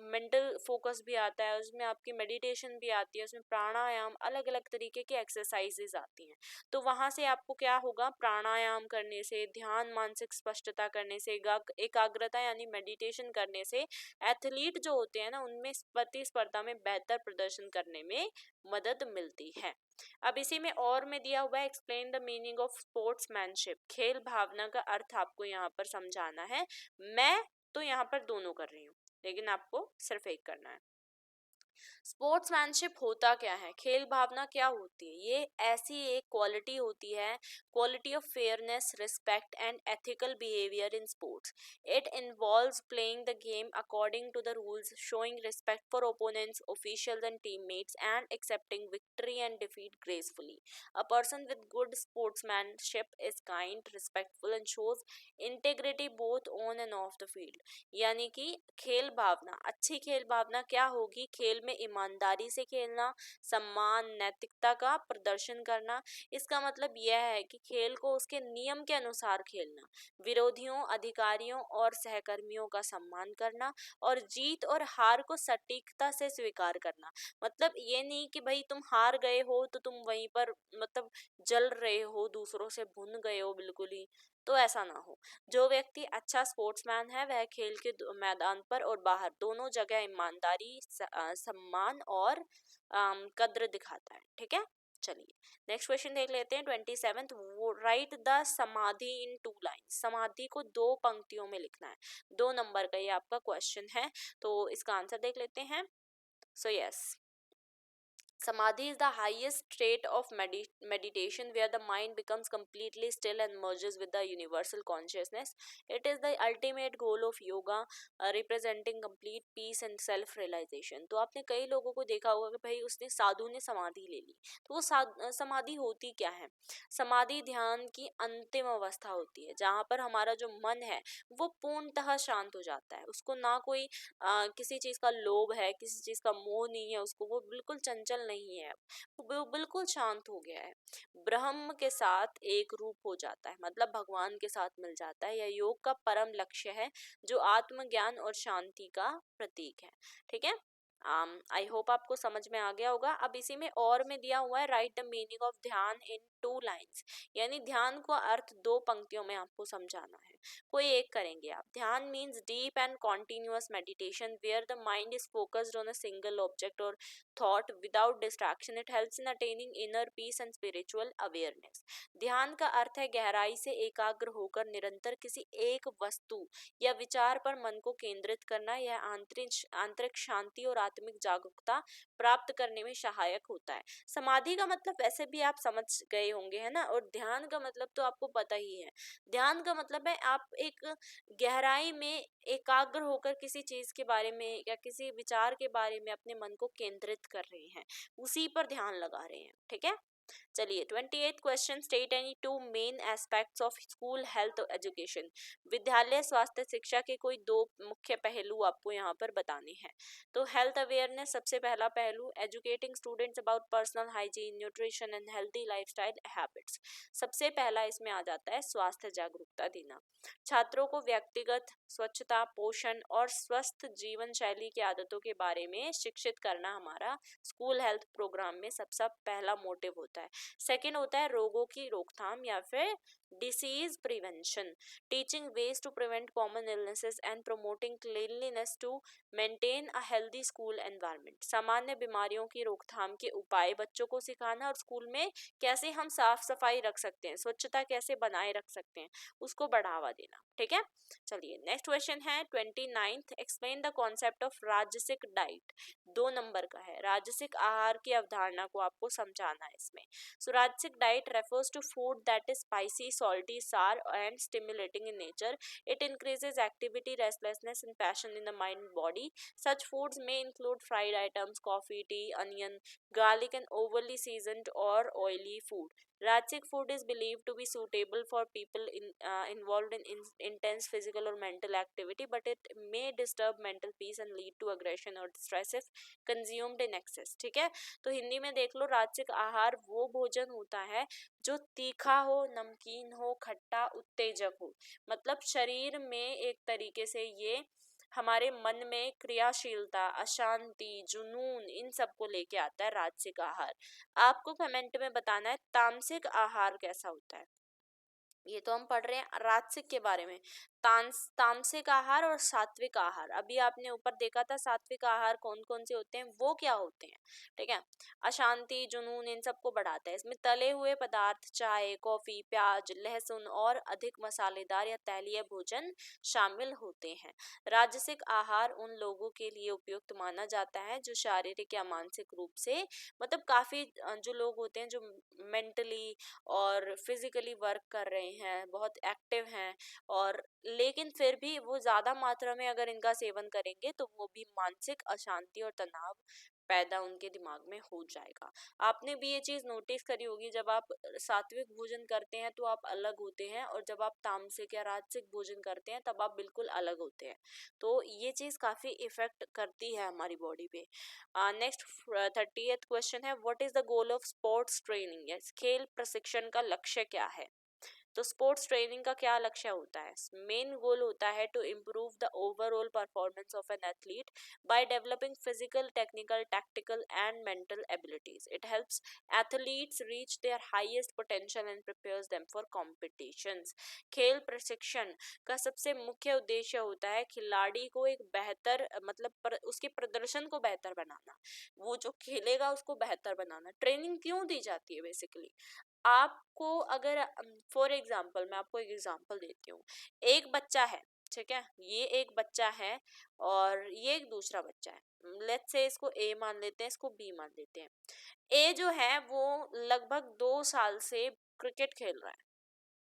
मेंटल फोकस भी आता है, उसमें आपकी मेडिटेशन भी आती है, उसमें प्राणायाम, अलग अलग तरीके की एक्सरसाइजेज आती हैं। तो वहां से आपको क्या होगा, प्राणायाम करने से, ध्यान, मानसिक स्पष्टता करने से, एकाग्रता यानी मेडिटेशन करने से एथलीट जो होते हैं ना उनमें प्रतिस्पर्धा में बेहतर प्रदर्शन करने में मदद मिलती है। अब इसी में और में दिया हुआ है, explain the meaning of sportsmanship, खेल भावना का अर्थ आपको यहाँ पर समझाना है। मैं तो यहाँ पर दोनों कर रही हूँ, लेकिन आपको सिर्फ एक करना है। स्पोर्ट्समैनशिप होता क्या है, खेल भावना क्या होती है? ये ऐसी एक क्वालिटी होती है, quality of fairness, respect and ethical behaviour in sports. It involves playing the game according to the rules, showing respect for opponents, officials and teammates and accepting victory and defeat gracefully. A person with good sportsmanship is kind, respectful and shows integrity both on and off the field। यानी कि खेल भावना, अच्छी खेल भावना क्या होगी, खेल में ईमानदारी से खेलना, सम्मान, नैतिकता का प्रदर्शन करना। इसका मतलब यह है कि खेल को उसके नियम के अनुसार खेलना, विरोधियों, अधिकारियों और सहकर्मियों का सम्मान करना, और जीत और हार को सटीकता से स्वीकार करना। मतलब ये नहीं कि भाई तुम हार गए हो तो तुम वहीं पर मतलब जल रहे हो, दूसरों से भुन गए हो बिल्कुल ही, तो ऐसा ना हो। जो व्यक्ति अच्छा स्पोर्ट्समैन है वह खेल के मैदान पर और बाहर दोनों जगह ईमानदारी, सम्मान और कद्र दिखाता है। ठीक है, चलिए नेक्स्ट क्वेश्चन देख लेते हैं। 27th, राइट द समाधि इन 2 लाइन्स। समाधि को 2 पंक्तियों में लिखना है। 2 नंबर का ये आपका क्वेश्चन है, तो इसका आंसर देख लेते हैं। So yes, Samadhi is the highest state of meditation where the mind becomes completely still and merges with the universal consciousness. It is the ultimate goal of yoga, representing complete peace and self realization। तो आपने कई लोगों को देखा होगा कि भाई उसने साधु ने समाधि ले ली, तो वो समाधि होती क्या है? समाधि ध्यान की अंतिम अवस्था होती है जहाँ पर हमारा जो मन है वो पूर्णतः शांत हो जाता है, उसको ना कोई किसी चीज का लोभ है, किसी चीज का मोह नहीं है उसको, वो बिल्कुल चंचल नहीं है, वो बिल्कुल शांत हो गया है, ब्रह्म के साथ एक रूप हो जाता है, मतलब भगवान के साथ मिल जाता है। यह योग का परम लक्ष्य है जो आत्मज्ञान और शांति का प्रतीक है। ठीक है, आई होप आपको समझ में आ गया होगा। अब इसी में और में दिया हुआ है, राइट द मीनिंग ऑफ ध्यान इन 2 लाइन्स, यानी ध्यान को अर्थ 2 पंक्तियों में आपको समझाना है, कोई एक करेंगे आप। Dhyan means deep and continuous meditation where the mind is focused on a single object or thought without distraction. It helps in attaining inner peace and spiritual awareness. ध्यान का अर्थ है गहराई से एकाग्र होकर निरंतर किसी एक वस्तु या विचार पर मन को केंद्रित करना। यह आंतरिक शांति और आत्मिक जागरूकता प्राप्त करने में सहायक होता है। समाधि का मतलब वैसे भी आप समझ गए होंगे, है ना, और ध्यान का मतलब तो आपको पता ही है। ध्यान का मतलब है आप एक गहराई में एकाग्र होकर किसी चीज के बारे में या किसी विचार के बारे में अपने मन को केंद्रित कर रहे हैं, उसी पर ध्यान लगा रहे हैं। ठीक है, चलिए 28th question, state any 2 main aspects of school health education. विद्यालय स्वास्थ्य शिक्षा के कोई 2 मुख्य पहलू आपको यहाँ पर बताने हैं। तो हेल्थ अवेयरनेस सबसे पहला पहलू, educating students about personal hygiene, nutrition and healthy lifestyle habits. सबसे पहला इसमें आ जाता है स्वास्थ्य जागरूकता देना। छात्रों को व्यक्तिगत स्वच्छता, पोषण और स्वस्थ जीवन शैली की आदतों के बारे में शिक्षित करना हमारा स्कूल हेल्थ प्रोग्राम में सबसे पहला मोटिव होता है। सेकंड होता है रोगों की रोकथाम या फिर disease prevention, teaching ways to prevent common illnesses and promoting cleanliness to maintain a healthy school environment. सामान्य बीमारियों की रोकथाम के उपाय बच्चों को सिखाना और स्कूल में कैसे हम साफ सफाई रख सकते हैं, स्वच्छता कैसे बनाए रख सकते हैं, उसको बढ़ावा देना। ठीक है, चलिए नेक्स्ट क्वेश्चन है 29th, explain the concept of राजसिक डाइट। 2 नंबर का है, राजसिक आहार की अवधारणा को आपको समझाना है इसमें। So rajasic diet refers to food that is spicy, salty, sour, and stimulating in nature. It increases activity, restlessness, and passion in the mind and body. Such foods may include fried items, coffee, tea, onion, garlic, and overly seasoned or oily food. Rajasic food is believed to be suitable for people involved in intense physical or mental activity, but it may disturb mental peace and lead to aggression or distress if consumed in excess. ठीक है, तो हिंदी में देख लो, राजसिक आहार वो भोजन होता है जो तीखा हो, नमकीन हो, खट्टा, उत्तेजक हो। मतलब शरीर में एक तरीके से ये हमारे मन में क्रियाशीलता, अशांति, जुनून, इन सब को लेके आता है राजसिक आहार। आपको कमेंट में बताना है तामसिक आहार कैसा होता है। ये तो हम पढ़ रहे हैं राजसिक के बारे में। तामसिक आहार और सात्विक आहार, अभी आपने ऊपर देखा था सात्विक आहार कौन कौन से होते हैं, वो क्या होते हैं, ठीक है। अशांति, जुनून, इन सबको बढ़ाता है। इसमें तले हुए पदार्थ, चाय, कॉफी, प्याज, लहसुन और अधिक मसालेदार या तैलीय भोजन शामिल होते हैं। राजसिक आहार उन लोगों के लिए उपयुक्त माना जाता है जो शारीरिक या मानसिक रूप से, मतलब काफी जो लोग होते हैं जो मेंटली और फिजिकली वर्क कर रहे हैं, बहुत एक्टिव हैं, और लेकिन फिर भी वो ज्यादा मात्रा में अगर इनका सेवन करेंगे तो वो भी मानसिक अशांति और तनाव पैदा उनके दिमाग में हो जाएगा। आपने भी ये चीज नोटिस करी होगी, जब आप सात्विक भोजन करते हैं तो आप अलग होते हैं, और जब आप तामसिक या राजसिक भोजन करते हैं तब आप बिल्कुल अलग होते हैं। तो ये चीज काफी इफेक्ट करती है हमारी बॉडी पे। नेक्स्ट 30th क्वेश्चन है, what is the goal of sports training, या खेल प्रशिक्षण का लक्ष्य क्या है। तो स्पोर्ट्स ट्रेनिंग का क्या लक्ष्य होता है, मेन गोल होता है to improve the overall performance of an athlete by developing physical, technical, tactical and mental abilities. It helps athletes reach their highest potential and prepares them for competitions. खेल प्रशिक्षण का सबसे मुख्य उद्देश्य होता है खिलाड़ी को एक बेहतर, मतलब उसके प्रदर्शन को बेहतर बनाना, वो जो खेलेगा उसको बेहतर बनाना। ट्रेनिंग क्यों दी जाती है, बेसिकली आपको अगर फॉर एग्जाम्पल, मैं आपको एक एग्जाम्पल देती हूँ। एक बच्चा है, ठीक है, ये एक बच्चा है और ये एक दूसरा बच्चा है। लेट्स से इसको ए मान लेते हैं, इसको बी मान लेते हैं। ए जो है वो लगभग 2 साल से क्रिकेट खेल रहा है,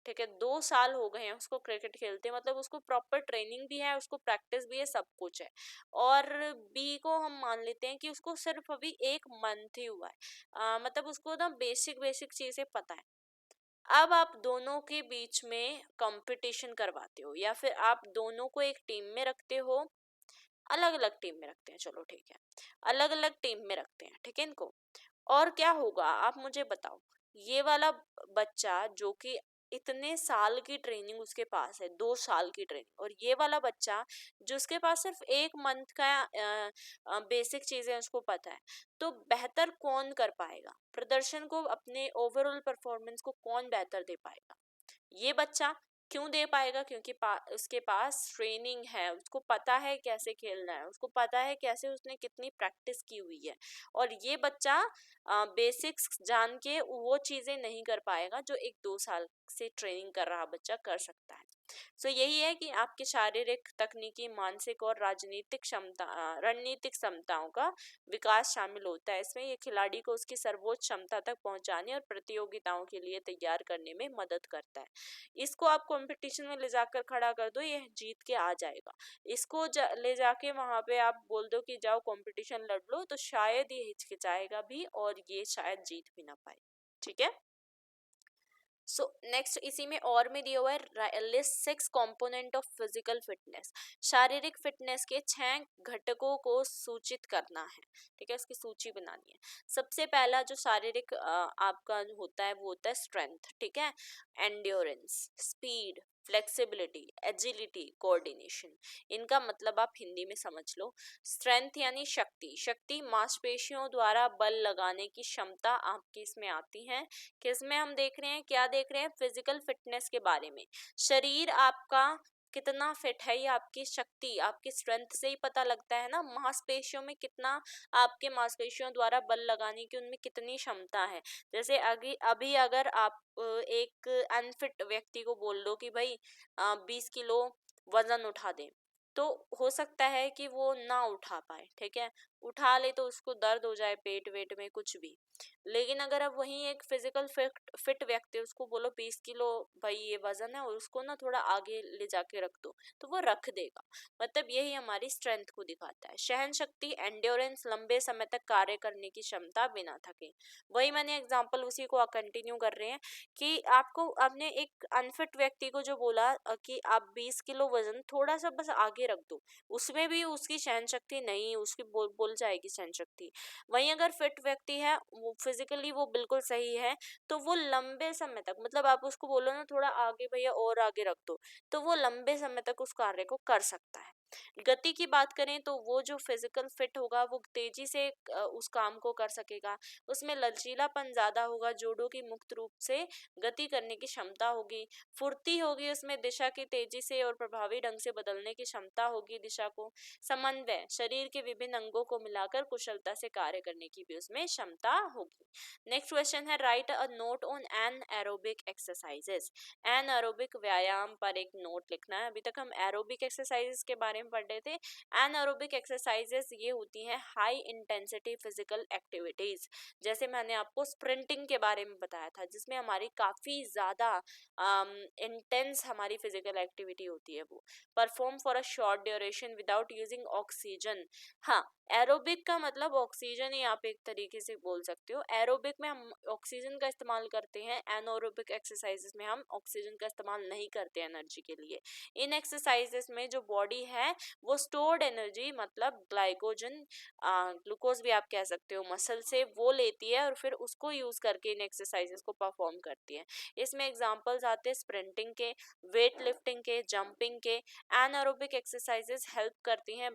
ठीक है, 2 साल हो गए हैं उसको क्रिकेट खेलते, मतलब उसको प्रॉपर ट्रेनिंग भी है, उसको प्रैक्टिस भी है, सब कुछ है। और बी को हम मान लेते हैं कि उसको सिर्फ अभी 1 मंथ ही हुआ है, मतलब उसको ना बेसिक बेसिक चीजें पता है। अब आप दोनों के बीच में कंपटीशन करवाते हो, या फिर आप दोनों को एक टीम में रखते हो, अलग अलग टीम में रखते हैं, चलो ठीक है, अलग अलग टीम में रखते हैं, ठीक है इनको। और क्या होगा आप मुझे बताओ, ये वाला बच्चा जो कि इतने साल की ट्रेनिंग उसके पास है, 2 साल की ट्रेनिंग, और ये वाला बच्चा जो उसके पास सिर्फ 1 मंथ का बेसिक चीजें उसको पता है, तो बेहतर कौन कर पाएगा प्रदर्शन को, अपने ओवरऑल परफॉर्मेंस को कौन बेहतर दे पाएगा, ये बच्चा। क्यों दे पाएगा, क्योंकि उसके पास ट्रेनिंग है, उसको पता है कैसे खेलना है, उसको पता है कैसे उसने कितनी प्रैक्टिस की हुई है। और ये बच्चा बेसिक्स जान के वो चीजें नहीं कर पाएगा जो एक 2 साल से ट्रेनिंग कर रहा बच्चा कर सकता है। सो यही है कि आपके शारीरिक, तकनीकी, मानसिक और राजनीतिक क्षमता, रणनीतिक क्षमताओं का विकास शामिल होता है इसमें। ये खिलाड़ी को उसकी सर्वोच्च क्षमता तक पहुंचाने और प्रतियोगिताओं के लिए तैयार करने में मदद करता है। इसको आप कंपटीशन में ले जाकर खड़ा कर दो, ये जीत के आ जाएगा। इसको ले जाके वहां पे आप बोल दो कि जाओ कंपटीशन लड़ लो, तो शायद ये हिचकिचाएगा भी और ये शायद जीत भी ना पाए, ठीक है। सो नेक्स्ट इसी में और में दिया हुआ है list 6 component of physical fitness. शारीरिक फिटनेस के 6 घटकों को सूचित करना है, ठीक है, इसकी सूची बनानी है। सबसे पहला जो शारीरिक आपका होता है वो होता है स्ट्रेंथ, ठीक है, endurance, speed, flexibility, agility, coordination. इनका मतलब आप हिंदी में समझ लो। स्ट्रेंथ यानी शक्ति, शक्ति मांसपेशियों द्वारा बल लगाने की क्षमता आपकी इसमें आती है। किसमें हम देख रहे हैं, क्या देख रहे हैं, फिजिकल फिटनेस के बारे में। शरीर आपका कितना फिट है ये आपकी शक्ति, आपकी स्ट्रेंथ से ही पता लगता है ना। मांसपेशियों में कितना, आपके मांसपेशियों द्वारा बल लगाने की उनमें कितनी क्षमता है। जैसे अभी अगर आप एक अनफिट व्यक्ति को बोल दो कि भाई 20 किलो वजन उठा दे, तो हो सकता है कि वो ना उठा पाए, ठीक है, उठा ले तो उसको दर्द हो जाए पेट वेट में कुछ भी। लेकिन अगर अब वहीं एक फिजिकल फिट व्यक्ति, उसको बोलो 20 किलो भाई ये वजन है और उसको ना थोड़ा आगे ले जाके रख दो, तो वो रख देगा। मतलब यही हमारी स्ट्रेंथ को दिखाता है। सहन शक्ति, एंड्योरेंस, लंबे समय तक कार्य करने की क्षमता बिना थके। वही मैंने एग्जांपल उसी को कंटिन्यू कर रहे हैं कि आपको, आपने एक अनफिट व्यक्ति को जो बोला कि आप 20 किलो वजन थोड़ा सा बस आगे रख दो, उसमें भी उसकी सहन शक्ति नहीं, उसकी बोल जाएगी सहन शक्ति। वहीं अगर फिट व्यक्ति है, वो फिजिकली वो बिल्कुल सही है, तो वो लंबे समय तक, मतलब आप उसको बोलो ना थोड़ा आगे भैया और आगे रख दो, तो वो लंबे समय तक उस कार्य को कर सकता है। गति की बात करें तो वो जो फिजिकल फिट होगा वो तेजी से उस काम को कर सकेगा, उसमें लचीलापन ज्यादा होगा, जोड़ों की मुक्त रूप से गति करने की क्षमता होगी, फुर्ती होगी, उसमें दिशा की तेजी से और प्रभावी ढंग से बदलने की क्षमता होगी दिशा को, समन्वय, शरीर के विभिन्न अंगों को मिलाकर कुशलता से कार्य करने की भी उसमें क्षमता होगी। नेक्स्ट क्वेश्चन है, write a note on anaerobic exercises. Anaerobic व्यायाम पर एक नोट लिखना है। अभी तक हम एरोबिक एक्सरसाइजेस के बारे में पढ़ रहे थे। एन एरोबिक एक्सरसाइजेस ये होती हैं हाई इंटेंसिटी फिजिकल एक्टिविटीज। जैसे मैंने आपको स्प्रिंटिंग के बारे में बताया था, जिसमें हमारी काफी ज्यादा इंटेंस हमारी फिजिकल एक्टिविटी होती है, वो perform for a short duration without using oxygen. हाँ, एरोबिक का मतलब ऑक्सीजन ही आप एक तरीके से बोल सकते हो। एरोबिक में हम ऑक्सीजन का इस्तेमाल करते हैं, एनएरोबिक एक्सरसाइजेस में हम ऑक्सीजन का इस्तेमाल नहीं करते एनर्जी के लिए। इन एक्सरसाइजेस में जो बॉडी है वो स्टोर्ड एनर्जी, मतलब ग्लाइकोजन, ग्लूकोज भी आप कह सकते हो, मसल से वो लेती है और फिर उसको यूज करके इन एक्सरसाइजेस को परफॉर्म करती है। इसमें एग्जांपल्स आते हैं स्प्रिंटिंग के, वेट लिफ्टिंग के, जंपिंग के। एनारोबिक एक्सरसाइजेस हेल्प करती हैं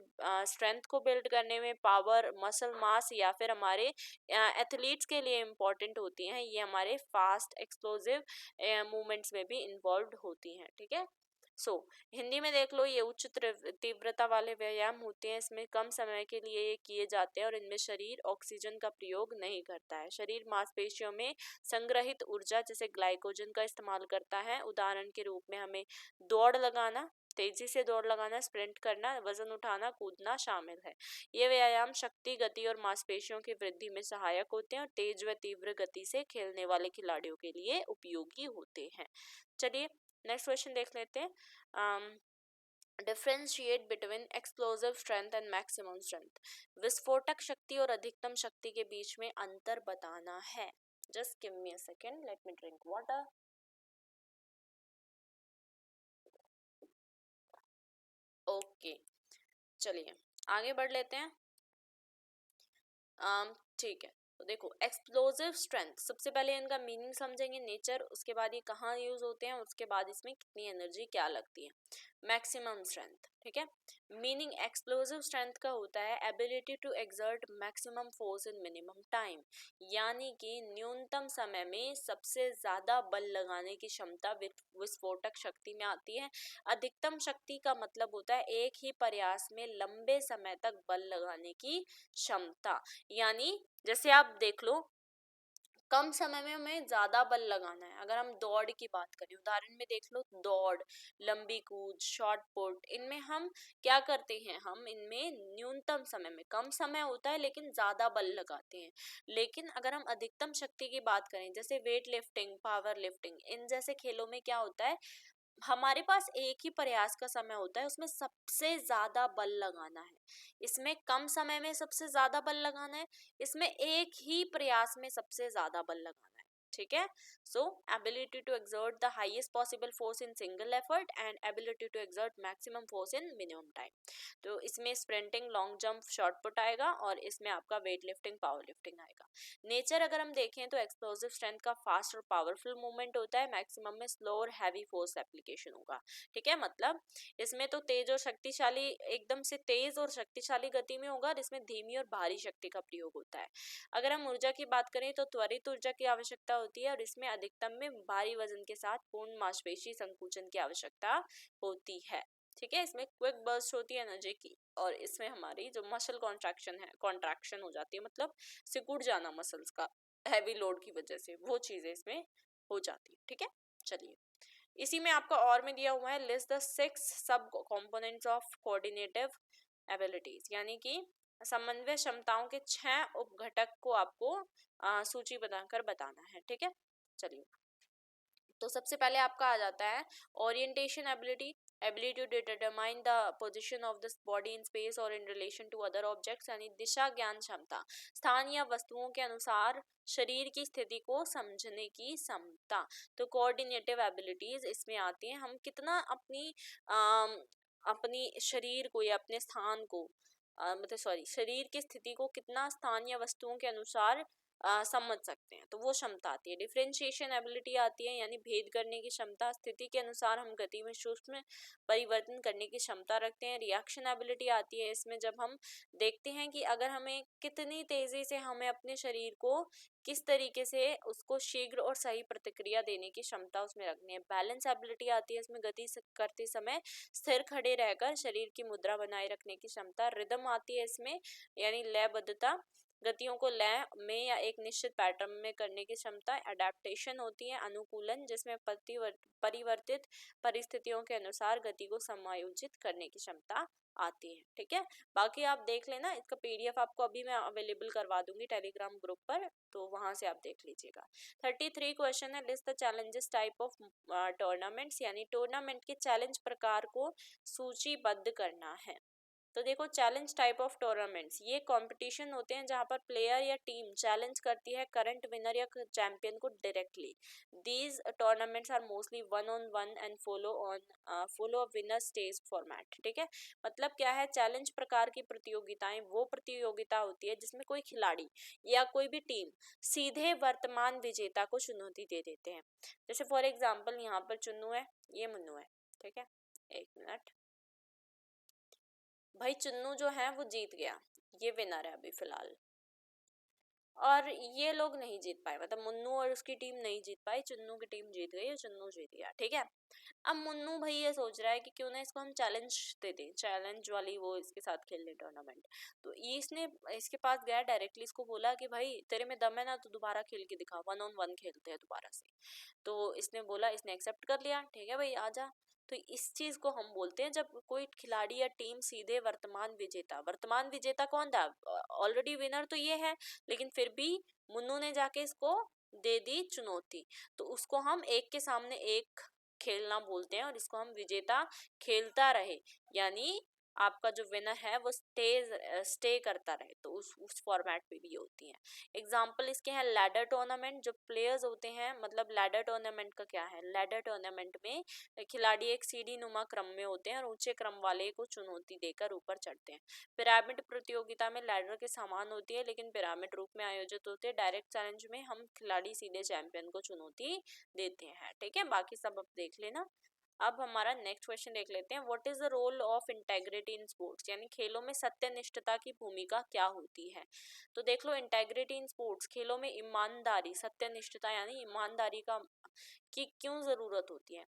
स्ट्रेंथ को बिल्ड करने में, पावर, मसल मास, या फिर हमारे एथलीट्स के लिए इम्पोर्टेंट होती हैं, ये हमारे फास्ट एक्सप्लोसिव मूवमेंट्स में भी इन्वॉल्व होती हैं। ठीक है, हिंदी में देख लो, ये उच्च तीव्रता वाले व्यायाम होते हैं, इसमें कम समय के लिए ये किए जाते हैं और इनमें शरीर ऑक्सीजन का प्रयोग नहीं करता है। शरीर मांसपेशियों में संग्रहित ऊर्जा जैसे ग्लाइकोजन का इस्तेमाल करता है। उदाहरण के रूप में हमें दौड़ लगाना, तेजी से दौड़ लगाना, स्प्रिंट करना, वजन उठाना, कूदना शामिल है। ये व्यायाम शक्ति, गति और मांसपेशियों की वृद्धि में सहायक होते हैं और तेज व तीव्र गति से खेलने वाले खिलाड़ियों के लिए उपयोगी होते हैं। चलिए नेक्स्ट क्वेश्चन देख लेते हैं। Differentiate between explosive strength and maximum strength. विस्फोटक शक्ति और अधिकतम शक्ति के बीच में अंतर बताना है। Just give me a second, let me drink water. Okay, चलिए आगे बढ़ लेते हैं। ठीक है, तो देखो एक्सप्लोसिव स्ट्रेंथ, सबसे पहले इनका मीनिंग समझेंगे, नेचर, उसके बाद ये कहाँ यूज होते हैं, उसके बाद इसमें कितनी एनर्जी क्या लगती है। मैक्सिमम स्ट्रेंथ, ठीक है, मीनिंग एक्सप्लोसिव स्ट्रेंथ का होता है ability to exert maximum force in minimum time, यानी कि न्यूनतम समय में सबसे ज्यादा बल लगाने की क्षमता विस्फोटक शक्ति में आती है। अधिकतम शक्ति का मतलब होता है एक ही प्रयास में लंबे समय तक बल लगाने की क्षमता, यानी जैसे आप देख लो कम समय में हमें ज्यादा बल लगाना है। अगर हम दौड़ की बात करें, उदाहरण में देख लो, दौड़, लंबी कूद, शॉर्ट पुट, इनमें हम क्या करते हैं, हम इनमें न्यूनतम समय में, कम समय होता है लेकिन ज्यादा बल लगाते हैं। लेकिन अगर हम अधिकतम शक्ति की बात करें, जैसे वेट लिफ्टिंग, पावर लिफ्टिंग, इन जैसे खेलों में क्या होता है, हमारे पास एक ही प्रयास का समय होता है, उसमें सबसे ज्यादा बल लगाना है। इसमें कम समय में सबसे ज्यादा बल लगाना है, इसमें एक ही प्रयास में सबसे ज्यादा बल लगाना है। ठीक है, so ability to exert the highest possible force in single effort and ability to exert maximum force in minimum time. तो इसमें sprinting, long jump, shot put आएगा और इसमें आपका वेट लिफ्टिंग, पावर लिफ्टिंग आएगा। नेचर अगर हम देखें तो एक्सप्लोसिव स्ट्रेंथ का फास्ट और पावरफुल मूवमेंट होता है, मैक्सिमम में स्लो और हैवी फोर्स एप्लीकेशन होगा। ठीक है, मतलब इसमें तो तेज और शक्तिशाली, एकदम से तेज और शक्तिशाली गति में होगा और इसमें धीमी और भारी शक्ति का प्रयोग होता है। अगर हम ऊर्जा की बात करें तो त्वरित ऊर्जा की आवश्यकता होती है और इसमें अधिकतम में भारी वजन के साथ पूर्ण मांसपेशी संकुचन की आवश्यकता होती है। ठीक है, इसमें क्विक बर्स्ट होती है एनर्जी की और इसमें हमारी जो मसल कॉन्ट्रैक्शन है, कॉन्ट्रैक्शन हो जाती है, मतलब सिकुड़ जाना मसल्स का हैवी लोड की वजह से, वो चीजें इसमें हो जाती है। ठीक है, चलिए इसी में आपका और में दिया हुआ है, लिस्ट द 6 सब कंपोनेंट्स ऑफ कोऑर्डिनेटिव एबिलिटीज, यानी कि समन्वय क्षमताओं के 6 उपघटक को आपको सूची बनाकर बताना है, ठीक है। चलिए, तो सबसे पहले आपका आ जाता है orientation ability, ability to determine the position of the body in space or in relation to other objects, यानी दिशा ज्ञान क्षमता, स्थान या वस्तुओं के अनुसार शरीर की स्थिति को समझने की क्षमता। तो कोऑर्डिनेटिव एबिलिटीज इसमें आती हैं, हम कितना अपनी शरीर को या अपने स्थान को मतलब सॉरी शरीर की स्थिति को कितना स्थान या वस्तुओं के अनुसार समझ सकते हैं, तो वो क्षमता आती है। डिफरेंशिएशन एबिलिटी आती है, यानी भेद करने की क्षमता, स्थिति के अनुसार हम गति में सूक्ष्म परिवर्तन करने की क्षमता रखते हैं। रिएक्शन एबिलिटी आती है इसमें, जब हम देखते हैं कि अगर हमें कितनी तेजी से हमें अपने शरीर को किस तरीके से उसको शीघ्र और सही प्रतिक्रिया देने की क्षमता उसमें रखनी है। बैलेंस एबिलिटी आती है इसमें, गति करते समय स्थिर खड़े रहकर शरीर की मुद्रा बनाए रखने की क्षमता। रिदम आती है इसमें, यानी लयबद्धता, गतियों को लय में या एक निश्चित पैटर्न में करने की क्षमता। अडेप्टेशन होती है, अनुकूलन, जिसमें परिवर्तित परिस्थितियों के अनुसार गति को समायोजित करने की क्षमता आती है, ठीक है। बाकी आप देख लेना, इसका पीडीएफ आपको अभी मैं अवेलेबल करवा दूंगी टेलीग्राम ग्रुप पर, तो वहां से आप देख लीजिएगा। 33 क्वेश्चन है, list the challenges type of tournaments, यानी टूर्नामेंट के चैलेंज प्रकार को सूचीबद्ध करना है। तो देखो, चैलेंज टाइप ऑफ टूर्नामेंट्स, ये कंपटीशन होते हैं जहां पर प्लेयर या टीम चैलेंज करती है करंट विनर या चैंपियन को directly. These tournaments are mostly one on one and follow winner stage format, ठीक है। मतलब क्या है, चैलेंज प्रकार की प्रतियोगिताएं वो प्रतियोगिता होती है जिसमें कोई खिलाड़ी या कोई भी टीम सीधे वर्तमान विजेता को चुनौती दे देते हैं। जैसे फॉर एग्जाम्पल यहाँ पर चुन्नू है, ये मुन्नू है, ठीक है। एक मिनट भाई, चुन्नू जो है वो जीत गया, ये विनर है अभी फिलहाल, और ये लोग नहीं जीत पाए, मतलब मुन्नू और उसकी टीम नहीं जीत पाई, चुन्नू की टीम जीत गई और चुन्नू जीत गया, ठीक है। अब मुन्नू भाई ये सोच रहा है कि क्यों ना इसको हम चैलेंज दे दें, चैलेंज वाली वो इसके साथ खेल ले टूर्नामेंट। तो इसने इसके पास गया डायरेक्टली, इसको बोला कि भाई तेरे में दम है ना, तो दोबारा खेल के दिखा, वन ऑन वन खेलते हैं दोबारा से। तो इसने बोला, इसने एक्सेप्ट कर लिया, ठीक है भाई आजा। तो इस चीज को हम बोलते हैं जब कोई खिलाड़ी या टीम सीधे वर्तमान विजेता कौन था, ऑलरेडी विनर तो ये है, लेकिन फिर भी मुन्नू ने जाके इसको दे दी चुनौती, तो उसको हम एक के सामने एक खेलना बोलते हैं, और इसको हम विजेता खेलता रहे, यानी आपका जो विनर है वो स्टे करता रहे, तो उस फॉर्मेट पे भी होती है। एग्जाम्पल इसके हैं लैडर टूर्नामेंट, जो प्लेयर्स होते हैं, मतलब लैडर टूर्नामेंट का क्या है, लैडर टूर्नामेंट में खिलाड़ी एक सीढ़ी नुमा क्रम में होते हैं और ऊंचे क्रम वाले को चुनौती देकर ऊपर चढ़ते हैं। पिरामिड प्रतियोगिता में लैडर के समान होती है, लेकिन पिरामिड रूप में आयोजित होते हैं। डायरेक्ट चैलेंज में हम खिलाड़ी सीधे चैंपियन को चुनौती देते हैं, ठीक है। बाकी सब अब देख लेना। अब हमारा नेक्स्ट क्वेश्चन देख लेते हैं, what is the role of integrity in sports, यानी खेलों में सत्यनिष्ठता की भूमिका क्या होती है। तो देख लो, इंटेग्रिटी इन स्पोर्ट्स, खेलों में ईमानदारी, सत्यनिष्ठता यानी ईमानदारी का की क्यों जरूरत होती है।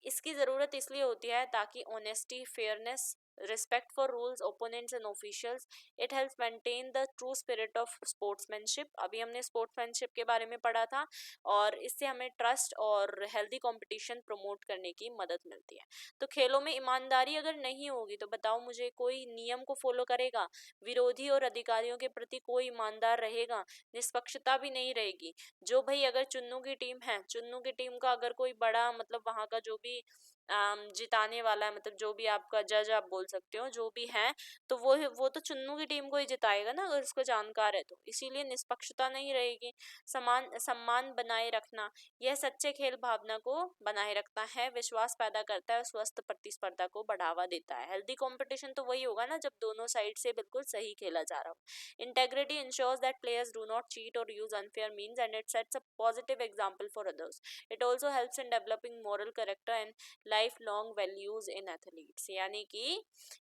इसकी ज़रूरत इसलिए होती है ताकि honesty, fairness, respect for rules, opponents and officials, it helps maintain the true spirit of sportsmanship. अभी हमने स्पोर्ट्समैनशिप के बारे में पढ़ा था, और इससे हमें ट्रस्ट और हेल्दी कंपटीशन प्रमोट करने की मदद मिलती है। तो खेलों में ईमानदारी अगर नहीं होगी तो बताओ मुझे, कोई नियम को फॉलो करेगा, विरोधी और अधिकारियों के प्रति कोई ईमानदार रहेगा, निष्पक्षता भी नहीं रहेगी। जो भाई अगर चुन्नू की टीम है, चुन्नू की टीम का अगर कोई बड़ा मतलब वहां का जो भी जिताने वाला है, मतलब जो भी आपका जज आप बोल सकते हो, जो भी है, तो वो तो चुन्नू की टीम को ही जिताएगा ना, अगर उसको जानकार है तो। इसीलिए निष्पक्षता नहीं रहेगी। समान सम्मान बनाए रखना, यह सच्चे खेल भावना को बनाए रखता है, विश्वास पैदा करता है और स्वस्थ प्रतिस्पर्धा को बढ़ावा देता है। हेल्दी कंपटीशन तो वही होगा ना जब दोनों साइड से बिल्कुल सही खेला जा रहा हो। Integrity ensures that players do not cheat or use unfair means, and it sets a positive example for others. It also helps in developing moral character and lifelong values in athletes. यानी कि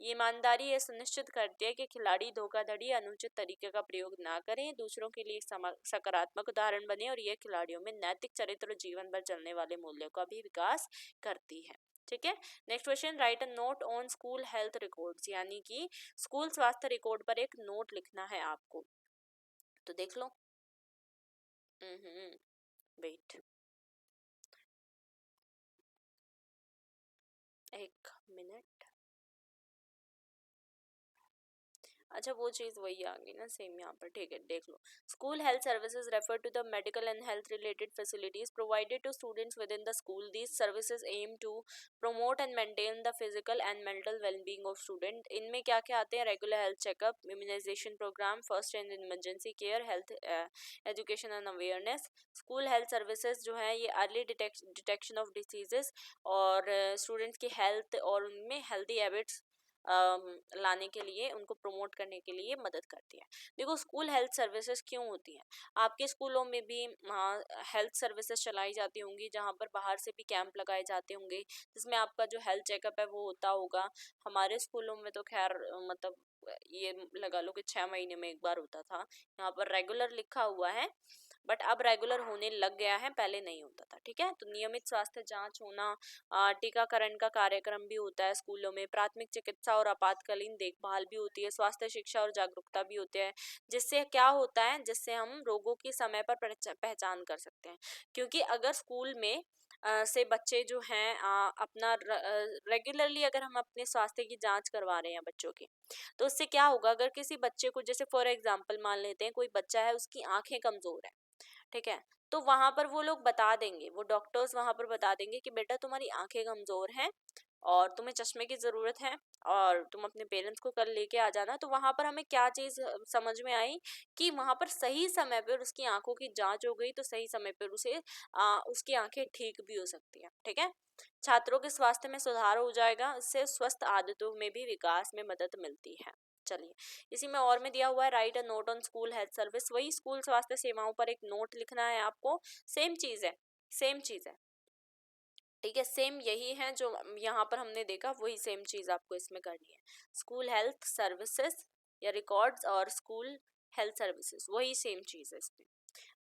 ये ईमानदारी ये सुनिश्चित करती है कि खिलाड़ी धोखाधड़ी, अनुचित तरीके का प्रयोग ना करें, दूसरों के लिए एक सकारात्मक उदाहरण बने, और ये खिलाड़ियों में नैतिक चरित्र और जीवन भर चलने वाले मूल्यों का भी विकास करती है, ठीक है। Next question, right a note on school health records, यानी कि स्कूल स्वास्थ्य रिकॉर्ड पर एक नोट लिखना है आपको। तो देख लो, वेट, एक मिनट। अच्छा वो चीज़ वही आ गई ना सेम यहाँ पर, ठीक है देख लो। School health services refer to the medical and health related facilities provided to students within the school. These services aim to promote and maintain the physical and mental wellbeing of student. इनमें क्या क्या आते हैं? Regular health checkup, immunisation programme, first and emergency care, health education and awareness. School health services जो है ये early detection of diseases और students की हेल्थ और उनमें हेल्दी हैबिट्स लाने के लिए, उनको प्रमोट करने के लिए मदद करती है। देखो स्कूल हेल्थ सर्विसेज क्यों होती हैं? आपके स्कूलों में भी हेल्थ सर्विसेज चलाई जाती होंगी, जहाँ पर बाहर से भी कैंप लगाए जाते होंगे जिसमें आपका जो हेल्थ चेकअप है वो होता होगा। हमारे स्कूलों में तो खैर मतलब ये लगा लो कि 6 महीने में एक बार होता था। यहाँ पर रेगुलर लिखा हुआ है बट अब रेगुलर होने लग गया है, पहले नहीं होता था। ठीक है, तो नियमित स्वास्थ्य जांच होना, टीकाकरण का कार्यक्रम भी होता है स्कूलों में, प्राथमिक चिकित्सा और आपातकालीन देखभाल भी होती है, स्वास्थ्य शिक्षा और जागरूकता भी होते हैं। जिससे क्या होता है, जिससे हम रोगों की समय पर पहचान कर सकते हैं। क्योंकि अगर स्कूल में से बच्चे जो हैं अपना रेगुलरली अगर हम अपने स्वास्थ्य की जांच करवा रहे हैं बच्चों की, तो उससे क्या होगा, अगर किसी बच्चे को जैसे फॉर एग्जांपल मान लेते हैं कोई बच्चा है उसकी आंखें कमजोर है, ठीक है, तो वहां पर वो लोग बता देंगे, वो डॉक्टर्स वहां पर बता देंगे कि बेटा तुम्हारी आंखें कमजोर हैं और तुम्हें चश्मे की जरूरत है और तुम अपने पेरेंट्स को कल लेके आ जाना। तो वहां पर हमें क्या चीज समझ में आई कि वहां पर सही समय पर उसकी आंखों की जांच हो गई, तो सही समय पर उसे उसकी आंखें ठीक भी हो सकती है। ठीक है, छात्रों के स्वास्थ्य में सुधार हो जाएगा, इससे स्वस्थ आदतों में भी विकास में मदद मिलती है। चलिए, इसी में और में दिया हुआ है write a note on school health service. वही स्कूल स्वास्थ्य सेवाओं पर एक नोट लिखना है आपको। सेम चीज है, सेम चीज है, ठीक है, सेम यही है जो यहाँ पर हमने देखा, वही सेम चीज आपको इसमें करनी है। स्कूल हेल्थ सर्विसेज या रिकॉर्ड्स और स्कूल हेल्थ सर्विसेज वही सेम चीज है इसमें।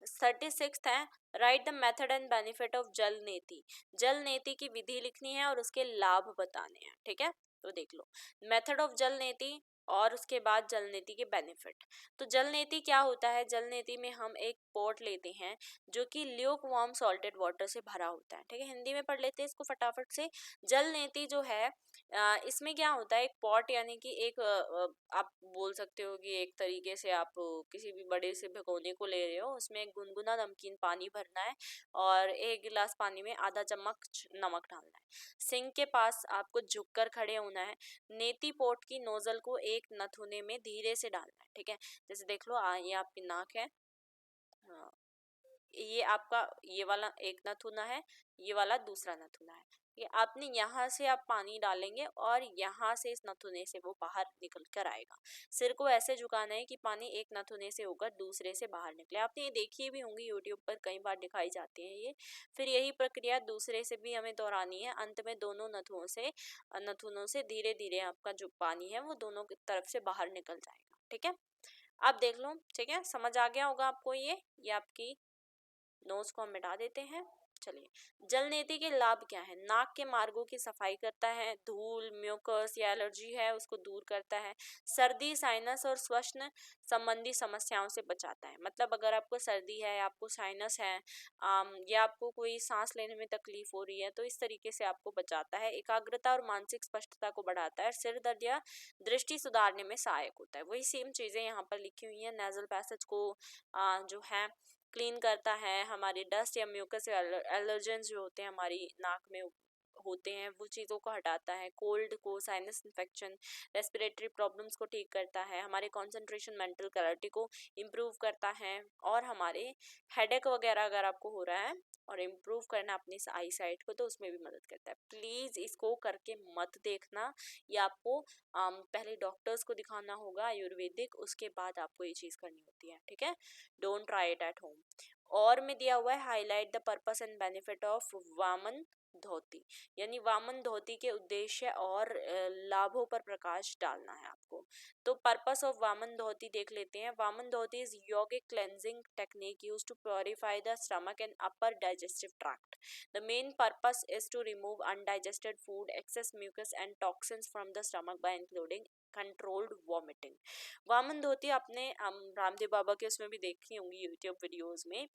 36 है right the method and benefit of जल नीति। जल नीति की विधि लिखनी है और उसके लाभ बताने हैं। ठीक है, तो देख लो मेथड ऑफ जल नीति और उसके बाद जल नीति के बेनिफिट। तो जल नीति क्या होता है? जल नीति में हम एक पॉट लेते हैं जो कि ल्यूक वार्म सॉल्टेड वाटर से भरा होता है। ठीक है, हिंदी में पढ़ लेते हैं इसको फटाफट से। जल नीति जो है इसमें क्या होता है, एक पॉट यानी कि एक आप बोल सकते हो कि एक तरीके से आप किसी भी बड़े से भगोने को ले रहे हो, उसमें एक गुनगुना नमकीन पानी भरना है और 1 गिलास पानी में आधा चम्मच नमक डालना है। सिंक के पास आपको झुककर खड़े होना है। नेति पोट की नोजल को एक नथुने में धीरे से डालना है। ठीक है, जैसे देख लो ये आपकी नाक है, हाँ, ये आपका ये वाला एक नथुना है, ये वाला दूसरा नथुना है। ये आपने यहाँ से आप पानी डालेंगे और यहाँ से इस नथुने से वो बाहर निकल कर आएगा। सिर को ऐसे झुकाना है कि पानी एक नथुने से होकर दूसरे से बाहर निकले। आपने ये देखी भी होंगी यूट्यूब पर, कई बार दिखाई जाती है ये। फिर यही प्रक्रिया दूसरे से भी हमें दोहरानी है। अंत में दोनों नथुनों से धीरे धीरे आपका जो पानी है वो दोनों की तरफ से बाहर निकल जाएगा। ठीक है, अब देख लो, ठीक है, समझ आ गया होगा आपको। ये आपकी नोज को हम मिटा देते हैं। चलिए, जल नीति के लाभ क्या है? नाक के मार्गों की सफाई करता है, धूल म्यूकस या एलर्जी है उसको दूर करता है, सर्दी साइनस और श्वसन संबंधी समस्याओं से बचाता है। मतलब अगर आपको सर्दी है, आपको साइनस है या आपको कोई सांस लेने में तकलीफ हो रही है, तो इस तरीके से आपको बचाता है। एकाग्रता और मानसिक स्पष्टता को बढ़ाता है, सिर दर्द या दृष्टि सुधारने में सहायक होता है। वही सेम चीजें यहाँ पर लिखी हुई है। नेजल पैसेज को जो है क्लीन करता है, हमारे डस्ट या म्यूकस या एलर्जेंस जो होते हैं हमारी नाक में होते हैं वो चीज़ों को हटाता है, कोल्ड को, साइनस इन्फेक्शन, रेस्पिरेटरी प्रॉब्लम्स को ठीक करता है, हमारे कंसंट्रेशन मेंटल क्लैरिटी को इम्प्रूव करता है और हमारे हेडेक वगैरह अगर आपको हो रहा है और इम्प्रूव करना अपनी आई साइट को, तो उसमें भी मदद करता है। प्लीज़ इसको करके मत देखना, ये आपको पहले डॉक्टर्स को दिखाना होगा आयुर्वेदिक, उसके बाद आपको ये चीज़ करनी होती है। ठीक है, don't try it at home. और में दिया हुआ है highlight the purpose and benefit of vaman dhauti, यानी वामन धोती के उद्देश्य और लाभों पर प्रकाश डालना है आपको। तो पर्पस ऑफ वामन धोती देख लेते हैं। Vaman dhauti is yogic cleansing technique used to purify the stomach and upper digestive tract. The main purpose is to remove undigested food, excess mucus and toxins from the stomach by including controlled vomiting. वामन धोती अपने रामदेव बाबा के उसमें भी देखी होंगी YouTube videos में।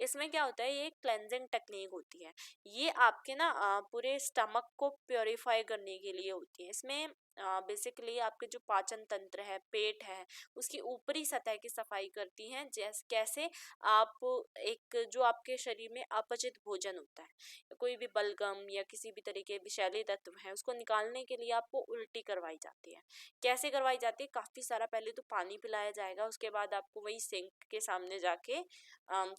इसमें क्या होता है, ये क्लेंजिंग टेक्निक होती है, ये आपके ना पूरे स्टमक को प्योरीफाई करने के लिए होती है। इसमें बेसिकली आपके जो पाचन तंत्र है, पेट है, उसकी ऊपरी सतह की सफाई करती हैं। जैसे कैसे आप एक जो आपके शरीर में अपचित भोजन होता है, कोई भी बलगम या किसी भी तरह के विषैले तत्व हैं, उसको निकालने के लिए आपको उल्टी करवाई जाती है। कैसे करवाई जाती है? काफी सारा पहले तो पानी पिलाया जाएगा, उसके बाद आपको वही सिंक के सामने जाके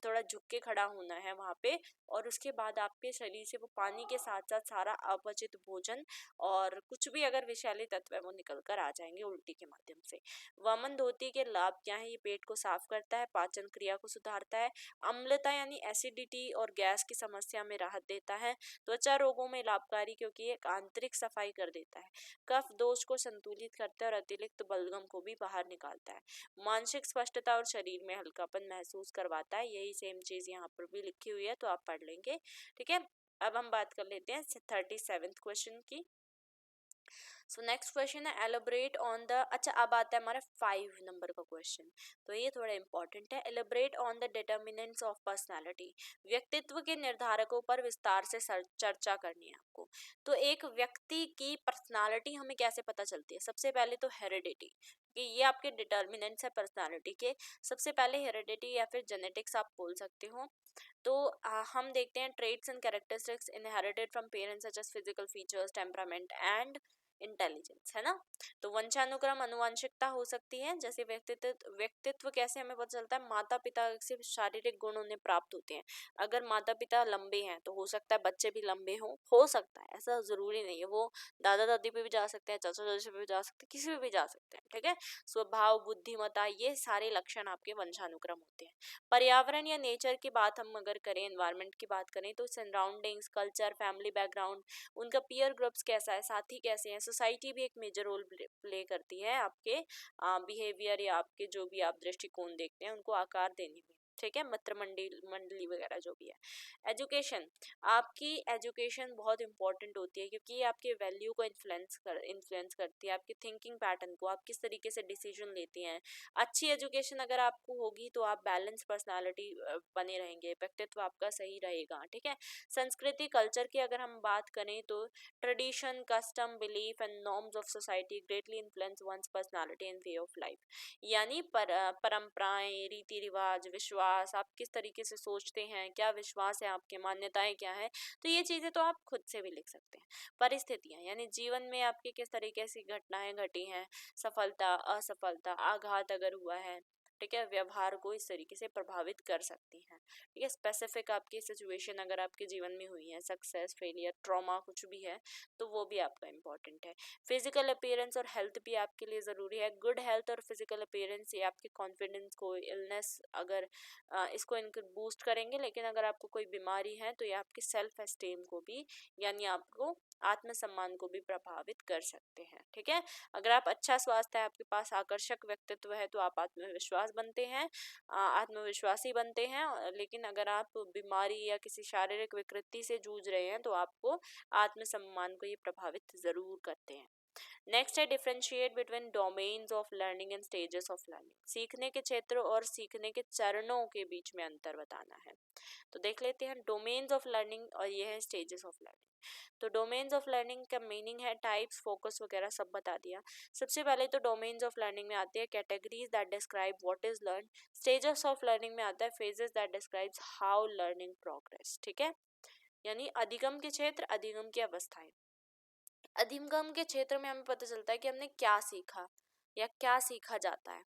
थोड़ा झुक के खड़ा होना है वहां पे, और उसके बाद आपके शरीर से वो पानी के साथ साथ सारा अपचित भोजन और कुछ भी अगर विषैले तत्व है वो निकल कर आ जाएंगे उल्टी के माध्यम से। वमन धोती के लाभ क्या है? ये पेट को साफ करता है, पाचन क्रिया को सुधारता है, अम्लता यानी एसिडिटी और गैस की समस्या में राहत देता है, त्वचा रोगों में लाभकारी क्योंकि ये आंतरिक सफाई कर देता है, कफ दोष को संतुलित करता है और अतिरिक्त बलगम को भी बाहर निकालता है, मानसिक स्पष्टता और शरीर में हल्कापन महसूस करवाता है। यही सेम चीज यहाँ पर भी लिखी हुई है, तो आप पढ़ लेंगे, ठीक है। अब हम बात कर लेते हैं 37th क्वेश्चन की। सो नेक्स्ट क्वेश्चन है एलोबरेट ऑन द, अच्छा अब आता है हमारा 5 नंबर का क्वेश्चन, तो ये थोड़ा इंपॉर्टेंट है। Elaborate on the determinants of personality, व्यक्तित्व के निर्धारकों पर विस्तार से चर्चा करनी है आपको। तो एक व्यक्ति की पर्सनालिटी हमें कैसे पता चलती है? सबसे पहले तो हेरिडिटी, कि ये आपके डिटर्मिनेंट्स है पर्सनालिटी के। सबसे पहले हेरिडिटी या फिर जेनेटिक्स आप बोल सकते हो। तो हम देखते हैं traits and characteristics inherited from parents such as physical features, temperament and intelligence, है ना। तो वंशानुक्रम अनुवांशिकता हो सकती है। जैसे व्यक्तित्व कैसे हमें पता चलता है? माता पिता से शारीरिक गुण उन्हें प्राप्त होते हैं। अगर माता पिता लंबे हैं तो हो सकता है बच्चे भी लंबे हो सकता है, ऐसा जरूरी नहीं है। वो दादा दादी पे भी जा सकते हैं, चाचा चाची पे भी जा सकते हैं, किसी पे भी जा सकते हैं, ठीक है। स्वभाव, बुद्धिमत्ता, ये सारे लक्षण आपके वंशानुक्रम होते हैं। पर्यावरण या नेचर की बात हम अगर करें, एनवायरनमेंट की बात करें, तो सराउंडिंग्स, कल्चर, फैमिली बैकग्राउंड, उनका पीयर ग्रुप्स कैसा है, साथी कैसे हैं, सोसाइटी भी एक मेजर रोल प्ले करती है आपके बिहेवियर या आपके जो भी आप दृष्टिकोण देखते हैं उनको आकार देने में, ठीक है। मित्र मंडली वगैरह जो भी है। एजुकेशन, आपकी एजुकेशन बहुत इंपॉर्टेंट होती है क्योंकि ये आपके वैल्यू को इन्फ्लुएंस करती है, आपकी थिंकिंग पैटर्न को, आप किस तरीके से डिसीजन लेते हैं। अच्छी एजुकेशन अगर आपको होगी तो आप बैलेंस पर्सनालिटी बने रहेंगे, व्यक्तित्व आपका सही रहेगा, ठीक है। संस्कृति, कल्चर की अगर हम बात करें तो tradition, custom, belief and norms of society greatly influence one's personality and way of life, यानी परंपराएं, रीति रिवाज, विश्वास, आप किस तरीके से सोचते हैं, क्या विश्वास है आपके, मान्यताएं क्या है, तो ये चीजें तो आप खुद से भी लिख सकते हैं। परिस्थितियां, यानी जीवन में आपके किस तरीके से घटनाएं घटी हैं, सफलता, असफलता, आघात अगर हुआ है, ठीक है, व्यवहार को इस तरीके से प्रभावित कर सकती हैं, ठीक है। स्पेसिफिक आपकी सिचुएशन अगर आपके जीवन में हुई है, सक्सेस, फेलियर, ट्रॉमा कुछ भी है, तो वो भी आपका इम्पोर्टेंट है। फिजिकल अपीयरेंस और हेल्थ भी आपके लिए ज़रूरी है। गुड हेल्थ और फिजिकल अपीयरेंस ये आपके कॉन्फिडेंस को, इलनेस अगर इसको इनको बूस्ट करेंगे, लेकिन अगर आपको कोई बीमारी है तो ये आपके सेल्फ एस्टीम को भी, यानी आपको आत्मसम्मान को भी प्रभावित कर सकते हैं, ठीक है। अगर आप अच्छा स्वास्थ्य है, आपके पास आकर्षक व्यक्तित्व है, तो आप आत्मविश्वास बनते हैं, आत्मविश्वासी बनते हैं। लेकिन अगर आप बीमारी या किसी शारीरिक विकृति से जूझ रहे हैं तो आपको आत्मसम्मान को ये प्रभावित जरूर करते हैं। नेक्स्ट है differentiate between domains of learning and stages of learning, सीखने के क्षेत्र और सीखने के चरणों के बीच में अंतर बताना है। तो देख लेते हैं डोमेन्स ऑफ लर्निंग और ये है स्टेजेस ऑफ लर्निंग। तो डोमेन्स ऑफ लर्निंग का मीनिंग है टाइप्स, फोकस वगैरह सब बता दिया। सबसे पहले तो डोमेन्स ऑफ लर्निंग में आते हैं categories that describe what is learn. Stages of learning में आता है phases that describes how learning progress, ठीक है। यानी अधिगम के क्षेत्र, अधिगम की अवस्थाएं। अधिगम के क्षेत्र में हमें पता चलता है कि हमने क्या सीखा या क्या सीखा जाता है।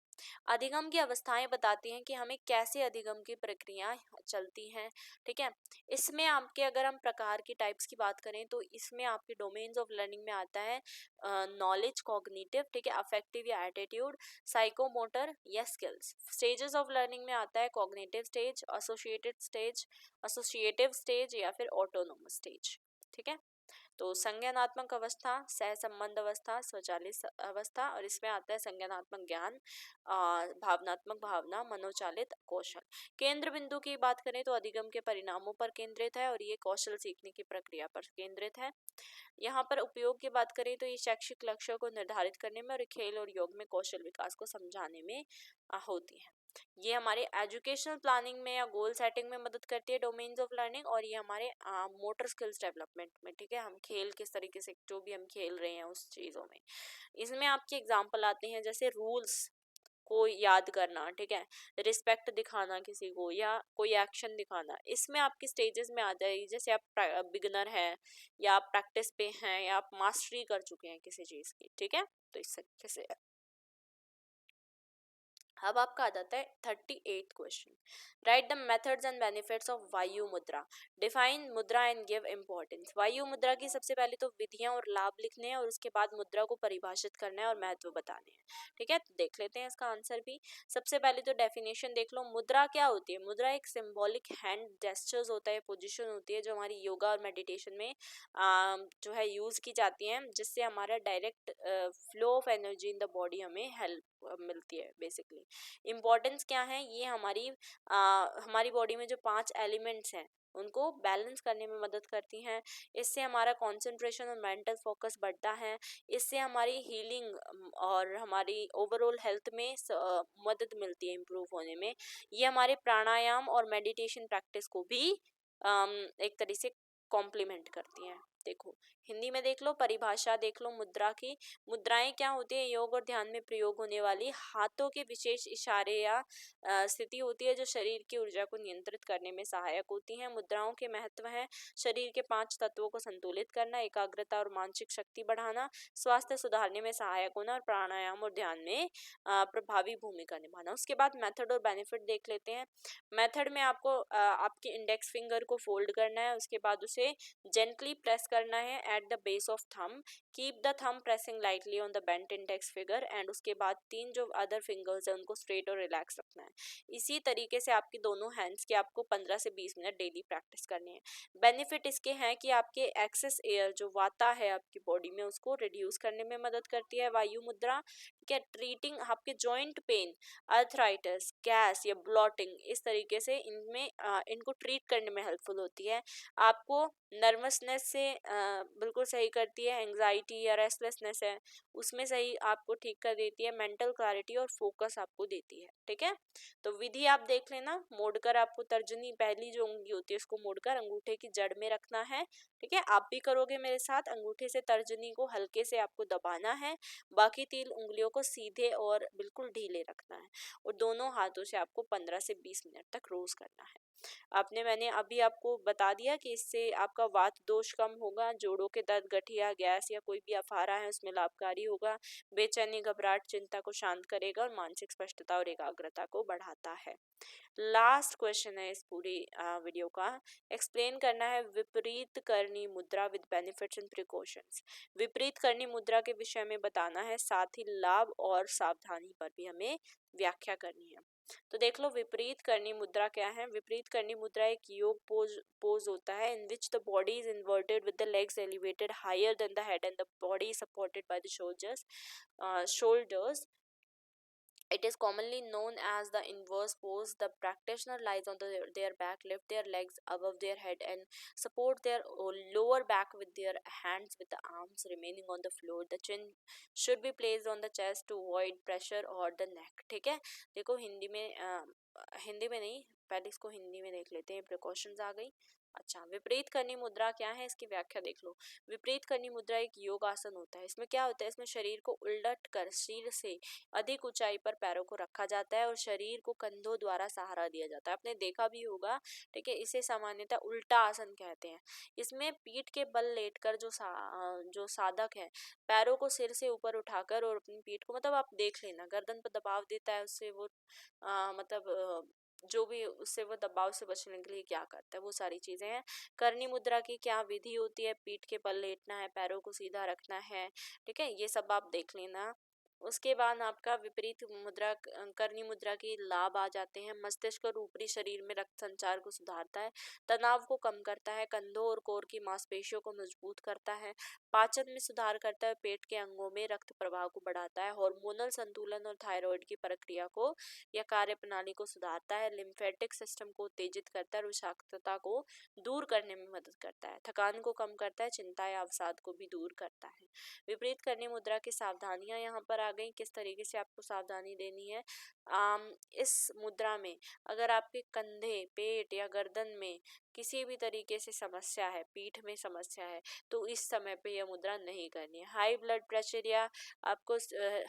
अधिगम की अवस्थाएं बताती हैं कि हमें कैसे अधिगम की प्रक्रिया चलती हैं, ठीक है। इसमें आपके अगर हम प्रकार की टाइप्स की बात करें तो इसमें आपके डोमेन्स ऑफ लर्निंग में आता है नॉलेज, कॉग्निटिव, ठीक है, अफेक्टिव या एटीट्यूड, साइकोमोटर या स्किल्स। स्टेजेस ऑफ लर्निंग में आता है कॉग्निटिव स्टेज, एसोसिएटिव स्टेज या फिर ऑटोनोमस स्टेज, ठीक है। तो संज्ञानात्मक अवस्था, सह संबंध अवस्था, स्वचालित अवस्था, और इसमें आता है संज्ञानात्मक ज्ञान, भावनात्मक भावना, मनोचालित कौशल। केंद्र बिंदु की बात करें तो अधिगम के परिणामों पर केंद्रित है और ये कौशल सीखने की प्रक्रिया पर केंद्रित है। यहाँ पर उपयोग की बात करें तो ये शैक्षिक लक्ष्यों को निर्धारित करने में और खेल और योग में कौशल विकास को समझाने में होती है। ये हमारे एजुकेशनल प्लानिंग में या गोल सेटिंग में मदद करती है डोमेन्स ऑफ लर्निंग, और ये हमारे मोटर स्किल्स डेवलपमेंट में, ठीक है, हम खेल किस तरीके से जो भी हम खेल रहे हैं उस चीज़ों में। इसमें आपके एग्जाम्पल आते हैं जैसे रूल्स को याद करना, ठीक है, रिस्पेक्ट दिखाना किसी को, या कोई एक्शन दिखाना, इसमें आपकी स्टेजेस में आ जाएगी। जैसे आप बिगिनर हैं, या आप प्रैक्टिस पे हैं, या आप मास्टरी कर चुके हैं किसी चीज़ की, ठीक है, तो इस तरीके से। अब आपका आ जाता है 38 question. Right the methods and benefits of वायु मुद्रा, डिफाइन मुद्रा एंड गिव इम्पोर्टेंस। वायु मुद्रा की सबसे पहले तो विधियां और लाभ लिखने हैं, और उसके बाद मुद्रा को परिभाषित करना है और महत्व बताने हैं, ठीक है। तो देख लेते हैं इसका आंसर भी। सबसे पहले तो डेफिनेशन देख लो, मुद्रा क्या होती है। मुद्रा एक सिंबॉलिक हैंड जेस्चर्स होता है, पोजिशन होती है, जो हमारी योगा और मेडिटेशन में जो है यूज की जाती है, जिससे हमारा direct flow of energy in the body हमें हेल्प मिलती है बेसिकली। इम्पोर्टेंस क्या है, ये हमारी बॉडी में जो 5 एलिमेंट्स हैं उनको बैलेंस करने में मदद करती हैं। इससे हमारा कंसंट्रेशन और मेंटल फोकस बढ़ता है। इससे हमारी हीलिंग और हमारी ओवरऑल हेल्थ में मदद मिलती है इम्प्रूव होने में। ये हमारे प्राणायाम और मेडिटेशन प्रैक्टिस को भी एक तरीके से कॉम्प्लीमेंट करती हैं। देखो हिंदी में देख लो, परिभाषा देख लो मुद्रा की। मुद्राएं क्या होती है, योग और ध्यान में प्रयोग होने वाली हाथों के विशेष इशारे या स्थिति होती है, जो शरीर की ऊर्जा को नियंत्रित करने में सहायक होती हैं। मुद्राओं के महत्व हैं शरीर के 5 तत्वों को संतुलित करना, एकाग्रता और मानसिक शक्ति बढ़ाना, स्वास्थ्य सुधारने में सहायक होना, और प्राणायाम और ध्यान में प्रभावी भूमिका निभाना। उसके बाद मेथड और बेनिफिट देख लेते हैं। मेथड में आपको आपके इंडेक्स फिंगर को फोल्ड करना है, उसके बाद उसे जेंटली प्रेस करना है at the base of thumb, keep the thumb pressing lightly on the bent index finger, and उसके बाद 3 जो अदर फिंगर्स है उनको स्ट्रेट और रिलैक्स रखना है। इसी तरीके से आपकी दोनों हैंड्स की आपको 15 से 20 मिनट डेली प्रैक्टिस करनी है। बेनिफिट इसके हैं कि आपके एक्सेस एयर जो वाता है आपकी बॉडी में उसको रिड्यूस करने में मदद करती है वायु मुद्रा, ठीक है। ट्रीटिंग आपके जॉइंट पेन, अर्थराइटिस, गैस या ब्लॉटिंग, इस तरीके से इनमें इनको ट्रीट करने में हेल्पफुल होती है। आपको नर्वसनेस से बिल्कुल सही करती है, एंग्जाइटी या रेस्टलेसनेस है उसमें सही आपको ठीक कर देती है, मेंटल क्लैरिटी और फोकस आपको देती है, ठीक है। तो विधि आप देख लेना, मोड़कर आपको तर्जनी, पहली जो उंगली होती है उसको मोड़कर अंगूठे की जड़ में रखना है, ठीक है। आप भी करोगे मेरे साथ, अंगूठे से तर्जनी को हल्के से आपको दबाना है, बाकी 3 उंगलियों को सीधे और बिल्कुल ढीले रखना है, और दोनों हाथों से आपको 15 से 20 मिनट तक रोज करना है। मैंने अभी आपको बता दिया कि इससे आपका वात दोष कम होगा, जोड़ों के दर्द, गठिया, गैस या कोई भी अफारा है उसमें लाभकारी होगा, बेचैनी, घबराहट, चिंता को शांत करेगा, और मानसिक स्पष्टता और एकाग्रता को बढ़ाता है। लास्ट क्वेश्चन है इस पूरी वीडियो का, एक्सप्लेन करना है विपरीत करनी मुद्रा विद बेनिफिट्स एंड प्रिकॉशंस। विपरीत करनी मुद्रा के विषय में बताना है, साथ ही लाभ और सावधानी पर भी हमें व्याख्या करनी है। तो देख लो विपरीत करनी मुद्रा क्या है। विपरीत करनी मुद्रा एक योग पोज होता है in which the body is inverted with the legs elevated higher than the head and the body supported by the shoulders. It is commonly known as the inverse pose. The practitioner lies on their back, lift their legs above their head, and support their lower back with their hands, with the arms remaining on the floor. The chin should be placed on the chest to avoid pressure or the neck. ठीक है, देखो हिंदी में नहीं, पहले इसको हिंदी में देख लेते हैं। प्रिकॉशंस आ गई। अच्छा, विपरीत करनी मुद्रा क्या है, इसकी व्याख्या देख लो। विपरीत करनी मुद्रा एक योग आसन होता है। इसमें क्या होता है, इसमें शरीर को उलट कर सिर से अधिक ऊंचाई पर पैरों को रखा जाता है और शरीर को कंधों द्वारा सहारा दिया जाता है। आपने देखा भी होगा, ठीक है। इसे सामान्यतः उल्टा आसन कहते हैं। इसमें पीठ के बल लेटकर जो साधक है पैरों को सिर से ऊपर उठाकर और अपनी पीठ को, मतलब आप देख लेना, गर्दन पर दबाव देता है, उससे वो जो भी उससे वो दबाव से बचने के लिए क्या करता है, वो सारी चीजें हैं। करनी मुद्रा की क्या विधि होती है, पीठ के बल लेटना है, पैरों को सीधा रखना है, ठीक है, ये सब आप देख लेना। उसके बाद आपका विपरीत मुद्रा करनी मुद्रा के लाभ आ जाते हैं। मस्तिष्क और ऊपरी शरीर में रक्त संचार को सुधारता है, तनाव को कम करता है, कंधों और कोर की मांसपेशियों को मजबूत करता है, पाचन में सुधार करता है, पेट के अंगों में रक्त प्रवाह को बढ़ाता है, हार्मोनल संतुलन और थायराइड की प्रक्रिया को या कार्य प्रणाली को सुधारता है, लिम्फेटिक सिस्टम को उत्तेजित करता है, विषाक्तता को दूर करने में मदद करता है, थकान को कम करता है, चिंता या अवसाद को भी दूर करता है। विपरीत करनी मुद्रा की सावधानियां यहाँ पर आ आ गई किस तरीके से आपको सावधानी देनी है। इस मुद्रा में अगर आपके कंधे, पेट या गर्दन में किसी भी तरीके से समस्या है, पीठ में समस्या है, तो इस समय पे यह मुद्रा नहीं करनी है। हाई ब्लड प्रेशर या आपको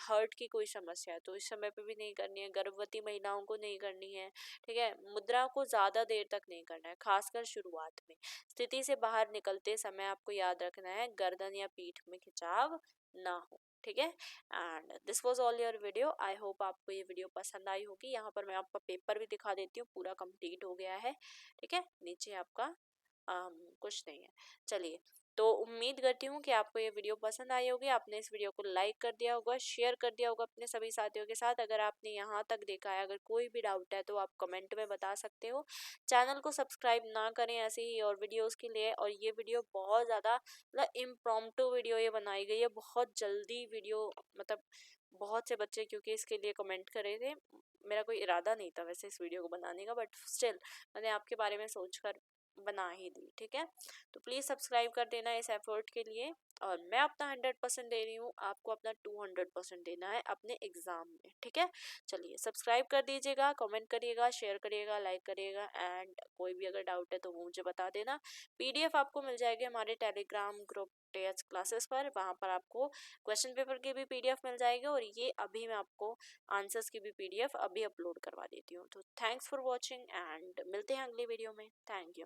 हार्ट की कोई समस्या है तो इस समय पे भी नहीं करनी है। गर्भवती महिलाओं को नहीं करनी है, ठीक है। मुद्रा को ज़्यादा देर तक नहीं करना है, खासकर शुरुआत में। स्थिति से बाहर निकलते समय आपको याद रखना है गर्दन या पीठ में खिंचाव ना हो, ठीक है। And this was all your video. I hope आपको ये वीडियो पसंद आई होगी। यहाँ पर मैं आपका पेपर भी दिखा देती हूँ, पूरा कंप्लीट हो गया है, ठीक है। नीचे आपका कुछ नहीं है। चलिए, तो उम्मीद करती हूँ कि आपको ये वीडियो पसंद आई होगी। आपने इस वीडियो को लाइक कर दिया होगा, शेयर कर दिया होगा अपने सभी साथियों के साथ। अगर आपने यहाँ तक देखा है, अगर कोई भी डाउट है तो आप कमेंट में बता सकते हो। चैनल को सब्सक्राइब ना करें ऐसे ही और वीडियोस के लिए। और ये वीडियो बहुत ज़्यादा मतलब इम्प्रॉम्प्टू वीडियो ये बनाई गई है, बहुत जल्दी वीडियो, मतलब बहुत से बच्चे क्योंकि इसके लिए कमेंट कर रहे थे। मेरा कोई इरादा नहीं था वैसे इस वीडियो को बनाने का, बट स्टिल मैंने आपके बारे में सोचकर बना ही दी, ठीक है। तो प्लीज़ सब्सक्राइब कर देना इस एफर्ट के लिए। और मैं अपना 100% दे रही हूँ, आपको अपना 200% देना है अपने एग्ज़ाम में, ठीक है। चलिए, सब्सक्राइब कर दीजिएगा, कमेंट करिएगा, शेयर करिएगा, लाइक करिएगा। एंड कोई भी अगर डाउट है तो वो मुझे बता देना। PDF आपको मिल जाएगी हमारे टेलीग्राम ग्रुप टीएच क्लासेस पर। वहाँ पर आपको क्वेश्चन पेपर की भी PDF मिल जाएगी और ये अभी मैं आपको आंसर्स की भी PDF अभी अपलोड करवा देती हूँ। तो थैंक्स फॉर वॉचिंग एंड मिलते हैं अगली वीडियो में। Thank you.